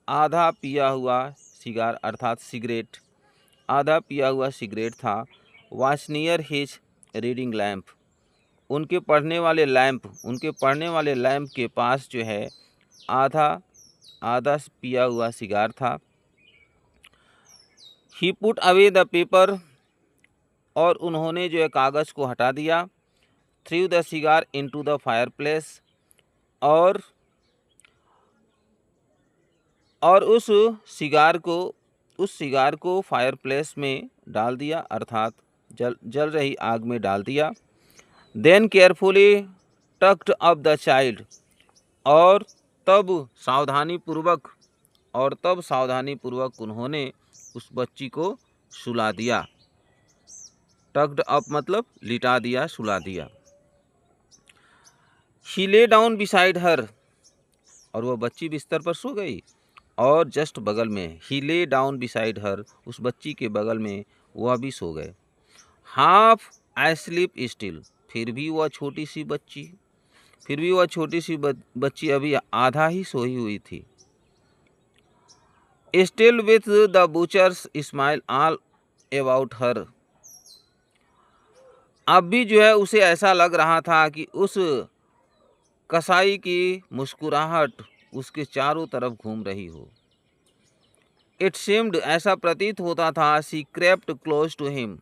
आधा पिया हुआ सिगार, अर्थात सिगरेट, आधा पिया हुआ सिगरेट था। Was near his reading lamp, उनके पढ़ने वाले लैम्प के पास जो है आधा पिया हुआ सिगार था। ही पुट अवे द पेपर, और उन्होंने जो है कागज़ को हटा दिया। Through the cigar into the fire place, और उस सिगार को फायर प्लेस में डाल दिया, अर्थात जल रही आग में डाल दिया। Then carefully tucked up the child, और तब सावधानी पूर्वक उन्होंने उस बच्ची को सुला दिया। टक्ड अप मतलब लिटा दिया, सुला दिया। She lay down beside her, और वह बच्ची बिस्तर पर सो गई। और जस्ट बगल में, ही ले डाउन बिसाइड हर, उस बच्ची के बगल में वह भी सो गए। हाफ एस्लीप स्टिल, फिर भी वह छोटी सी बच्ची अभी आधा ही सोई हुई थी। Still with the butcher's smile all about her, अब भी जो है उसे ऐसा लग रहा था कि उस कसाई की मुस्कुराहट उसके चारों तरफ घूम रही हो। इट सीम्ड, ऐसा प्रतीत होता था, she crept close to him,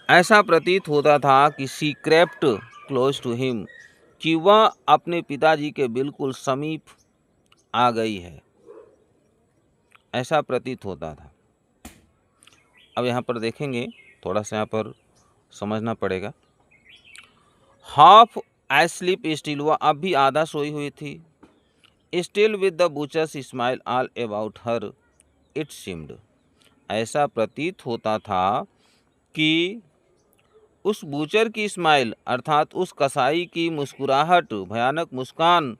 ऐसा प्रतीत होता था कि she crept close to him, कि वह अपने पिताजी के बिल्कुल समीप आ गई है, ऐसा प्रतीत होता था। अब यहाँ पर देखेंगे, थोड़ा सा यहाँ पर समझना पड़ेगा। हाफ एस्लीप स्टिल, वह अब भी आधा सोई हुई थी। Still with the butcher's smile all about her, it seemed, ऐसा प्रतीत होता था कि उस बूचर की स्माइल अर्थात उस कसाई की मुस्कुराहट, भयानक मुस्कान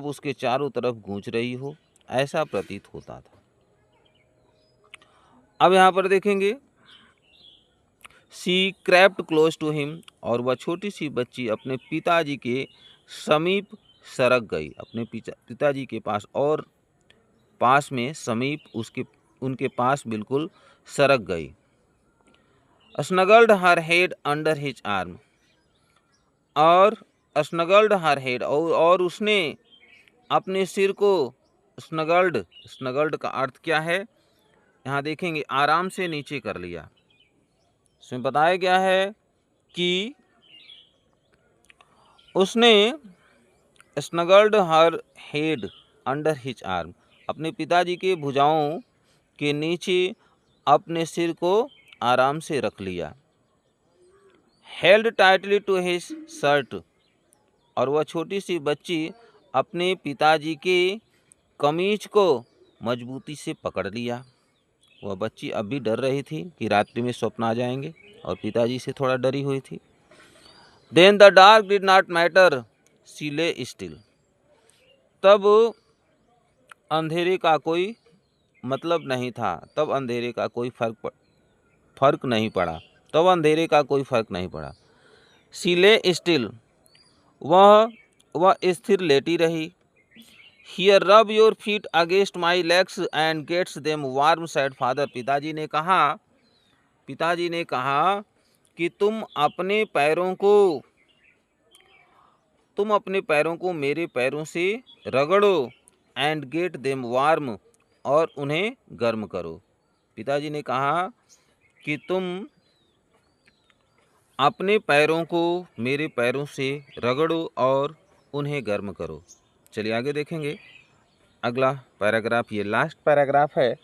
उसके चारों तरफ गूंज रही हो, ऐसा प्रतीत होता था। अब यहाँ पर देखेंगे, she crept close to him, और वह छोटी सी बच्ची अपने पिताजी के समीप सरक गई, अपने पिताजी के पास, और पास में समीप उनके पास बिल्कुल सरक गई। स्नगल्ड हर हेड अंडर हिज आर्म, और स्नगल्ड हर हेड, और उसने अपने सिर को स्नगल्ड का अर्थ क्या है, यहाँ देखेंगे, आराम से नीचे कर लिया। इसमें बताया गया है कि उसने स्नगल्ड हर हेड अंडर हिज आर्म, अपने पिताजी के भुजाओं के नीचे अपने सिर को आराम से रख लिया। Held tightly to his shirt, और वह छोटी सी बच्ची अपने पिताजी के कमीज को मजबूती से पकड़ लिया। वह बच्ची अब भी डर रही थी कि रात्रि में स्वप्न आ जाएंगे, और पिताजी से थोड़ा डरी हुई थी। Then the dark did not matter, she lay still, तब अंधेरे का कोई मतलब नहीं था, तब अंधेरे का कोई फर्क नहीं पड़ा। शी ले स्टिल, वह स्थिर लेटी रही। Here rub your feet against my legs and gets them warm, said father, पिताजी ने कहा कि तुम अपने पैरों को मेरे पैरों से रगड़ो, एंड गेट देम वार्म, और उन्हें गर्म करो। पिताजी ने कहा कि तुम अपने पैरों को मेरे पैरों से रगड़ो और उन्हें गर्म करो। चलिए आगे देखेंगे अगला पैराग्राफ, ये लास्ट पैराग्राफ है।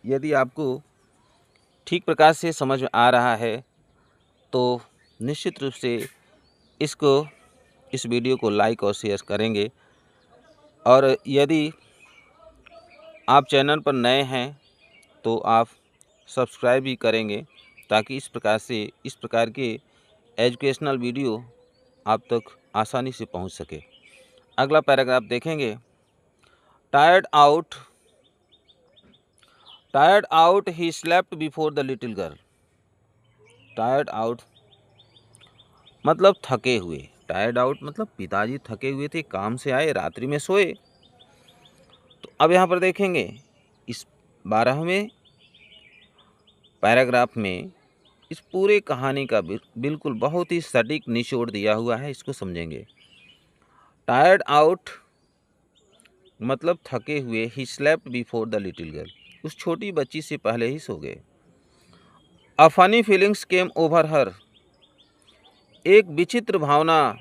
यदि आपको ठीक प्रकार से समझ में आ रहा है तो निश्चित रूप से इस वीडियो को लाइक और शेयर करेंगे, और यदि आप चैनल पर नए हैं तो आप सब्सक्राइब भी करेंगे, ताकि इस प्रकार के एजुकेशनल वीडियो आप तक आसानी से पहुंच सके। अगला पैराग्राफ देखेंगे। Tired out he slept before the little girl. Tired out मतलब थके हुए, टायर्ड आउट मतलब पिताजी थके हुए थे, काम से आए, रात्रि में सोए। तो अब यहाँ पर देखेंगे इस 12वें पैराग्राफ में इस पूरे कहानी का बिल्कुल बहुत ही सटीक निचोड़ दिया हुआ है, इसको समझेंगे। टायर्ड आउट मतलब थके हुए, he slept before the little girl, उस छोटी बच्ची से पहले ही सो गए। A funny feelings came over हर, एक विचित्र भावना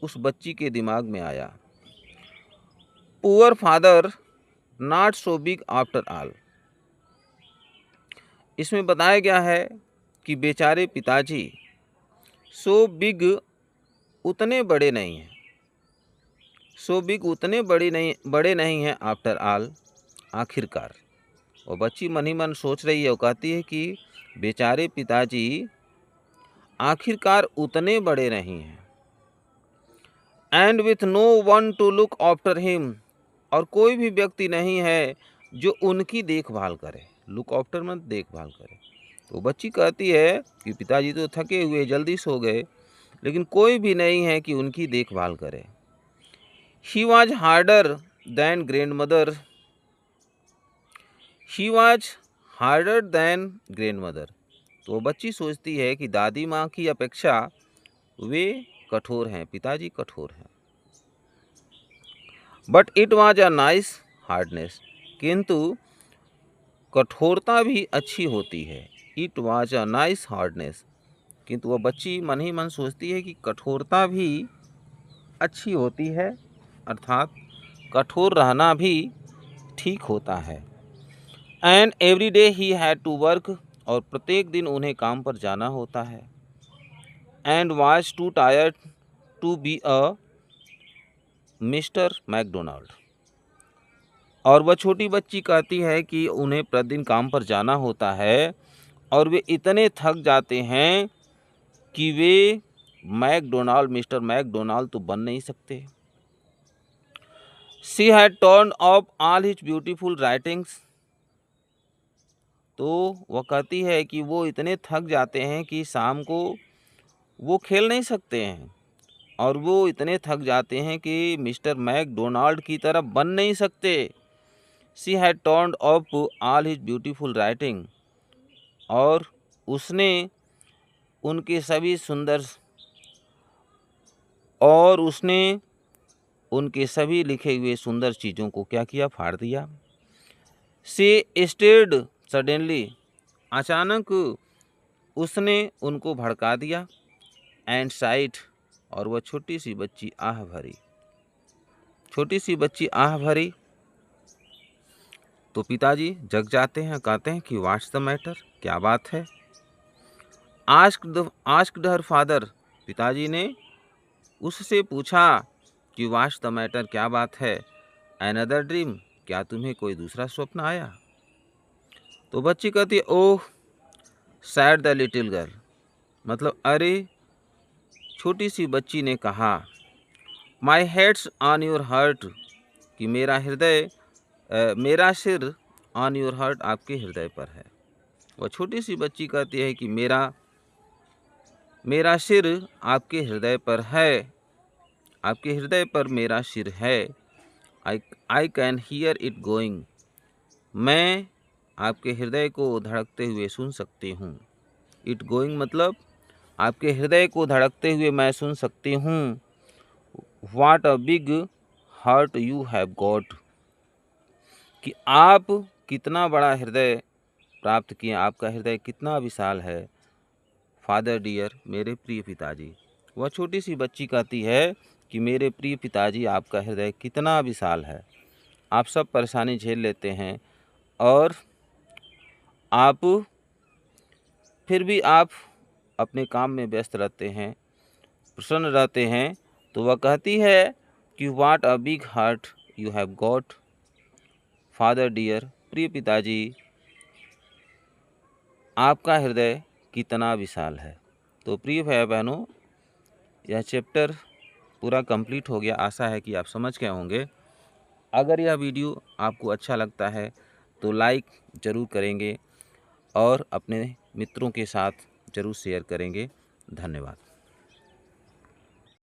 उस बच्ची के दिमाग में आया। Poor father not so big after all, इसमें बताया गया है कि बेचारे पिताजी सो बिग उतने बड़े नहीं हैं आफ्टर ऑल, आखिरकार। वो बच्ची मन ही मन सोच रही है, वो कहती है कि बेचारे पिताजी आखिरकार उतने बड़े नहीं हैं। And with no one to look after him, और कोई भी व्यक्ति नहीं है जो उनकी देखभाल करे। लुक आफ्टर मत देखभाल करे। तो बच्ची कहती है कि पिताजी तो थके हुए जल्दी सो गए, लेकिन कोई भी नहीं है कि उनकी देखभाल करे। She was harder than grandmother, she was harder than grandmother. तो बच्ची सोचती है कि दादी माँ की अपेक्षा वे कठोर हैं, पिताजी कठोर हैं। But it was a nice hardness, किंतु कठोरता भी अच्छी होती है। It was a nice hardness, किंतु वह बच्ची मन ही मन सोचती है कि कठोरता भी अच्छी होती है, अर्थात कठोर रहना भी ठीक होता है। And every day he had to work, और प्रत्येक दिन उन्हें काम पर जाना होता है। And was too tired to be a mister McDonald, और वह छोटी बच्ची कहती है कि उन्हें प्रतिदिन काम पर जाना होता है और वे इतने थक जाते हैं कि वे मैकडोनाल्ड, मिस्टर मैकडोनाल्ड तो बन नहीं सकते। She had turn off all his beautiful writings, तो वह कहती है कि वो इतने थक जाते हैं कि शाम को वो खेल नहीं सकते हैं, और वो इतने थक जाते हैं कि मिस्टर मैकडोनाल्ड की तरह बन नहीं सकते। She had turned of all his beautiful writing, और उसने उनके सभी लिखे हुए सुंदर चीज़ों को क्या किया, फाड़ दिया। शी स्टेड सडनली, अचानक उसने उनको भड़का दिया। एंड साइट, और वह छोटी सी बच्ची आह भरी। तो पिताजी जग जाते हैं, कहते हैं कि व्हाट्स द मैटर, क्या बात है। आस्क्ड हर फादर, पिताजी ने उससे पूछा कि व्हाट्स द मैटर, क्या बात है। अनदर ड्रीम, क्या तुम्हें कोई दूसरा स्वप्न आया। तो बच्ची कहती है ओह सैड द लिटिल गर्ल, मतलब अरे, छोटी सी बच्ची ने कहा माई हेड्स ऑन योर हार्ट, कि मेरा सिर ऑन योर हार्ट, आपके हृदय पर है। वह छोटी सी बच्ची कहती है कि मेरा सिर आपके हृदय पर है, आपके हृदय पर मेरा सिर है। I can hear it going, मैं आपके हृदय को धड़कते हुए सुन सकती हूँ। इट गोइंग मतलब आपके हृदय को धड़कते हुए मैं सुन सकती हूँ। What a big heart you have got, कि आप कितना बड़ा हृदय प्राप्त किए, आपका हृदय कितना विशाल है। फादर डियर, मेरे प्रिय पिताजी। वह छोटी सी बच्ची कहती है कि मेरे प्रिय पिताजी, आपका हृदय कितना विशाल है। आप सब परेशानी झेल लेते हैं और फिर भी आप अपने काम में व्यस्त रहते हैं, प्रसन्न रहते हैं। तो वह कहती है कि what a big heart you have got father dear, प्रिय पिताजी, आपका हृदय कितना विशाल है। तो प्रिय भाई बहनों, यह चैप्टर पूरा कंप्लीट हो गया। आशा है कि आप समझ गए होंगे। अगर यह वीडियो आपको अच्छा लगता है तो लाइक ज़रूर करेंगे और अपने मित्रों के साथ ज़रूर शेयर करेंगे। धन्यवाद।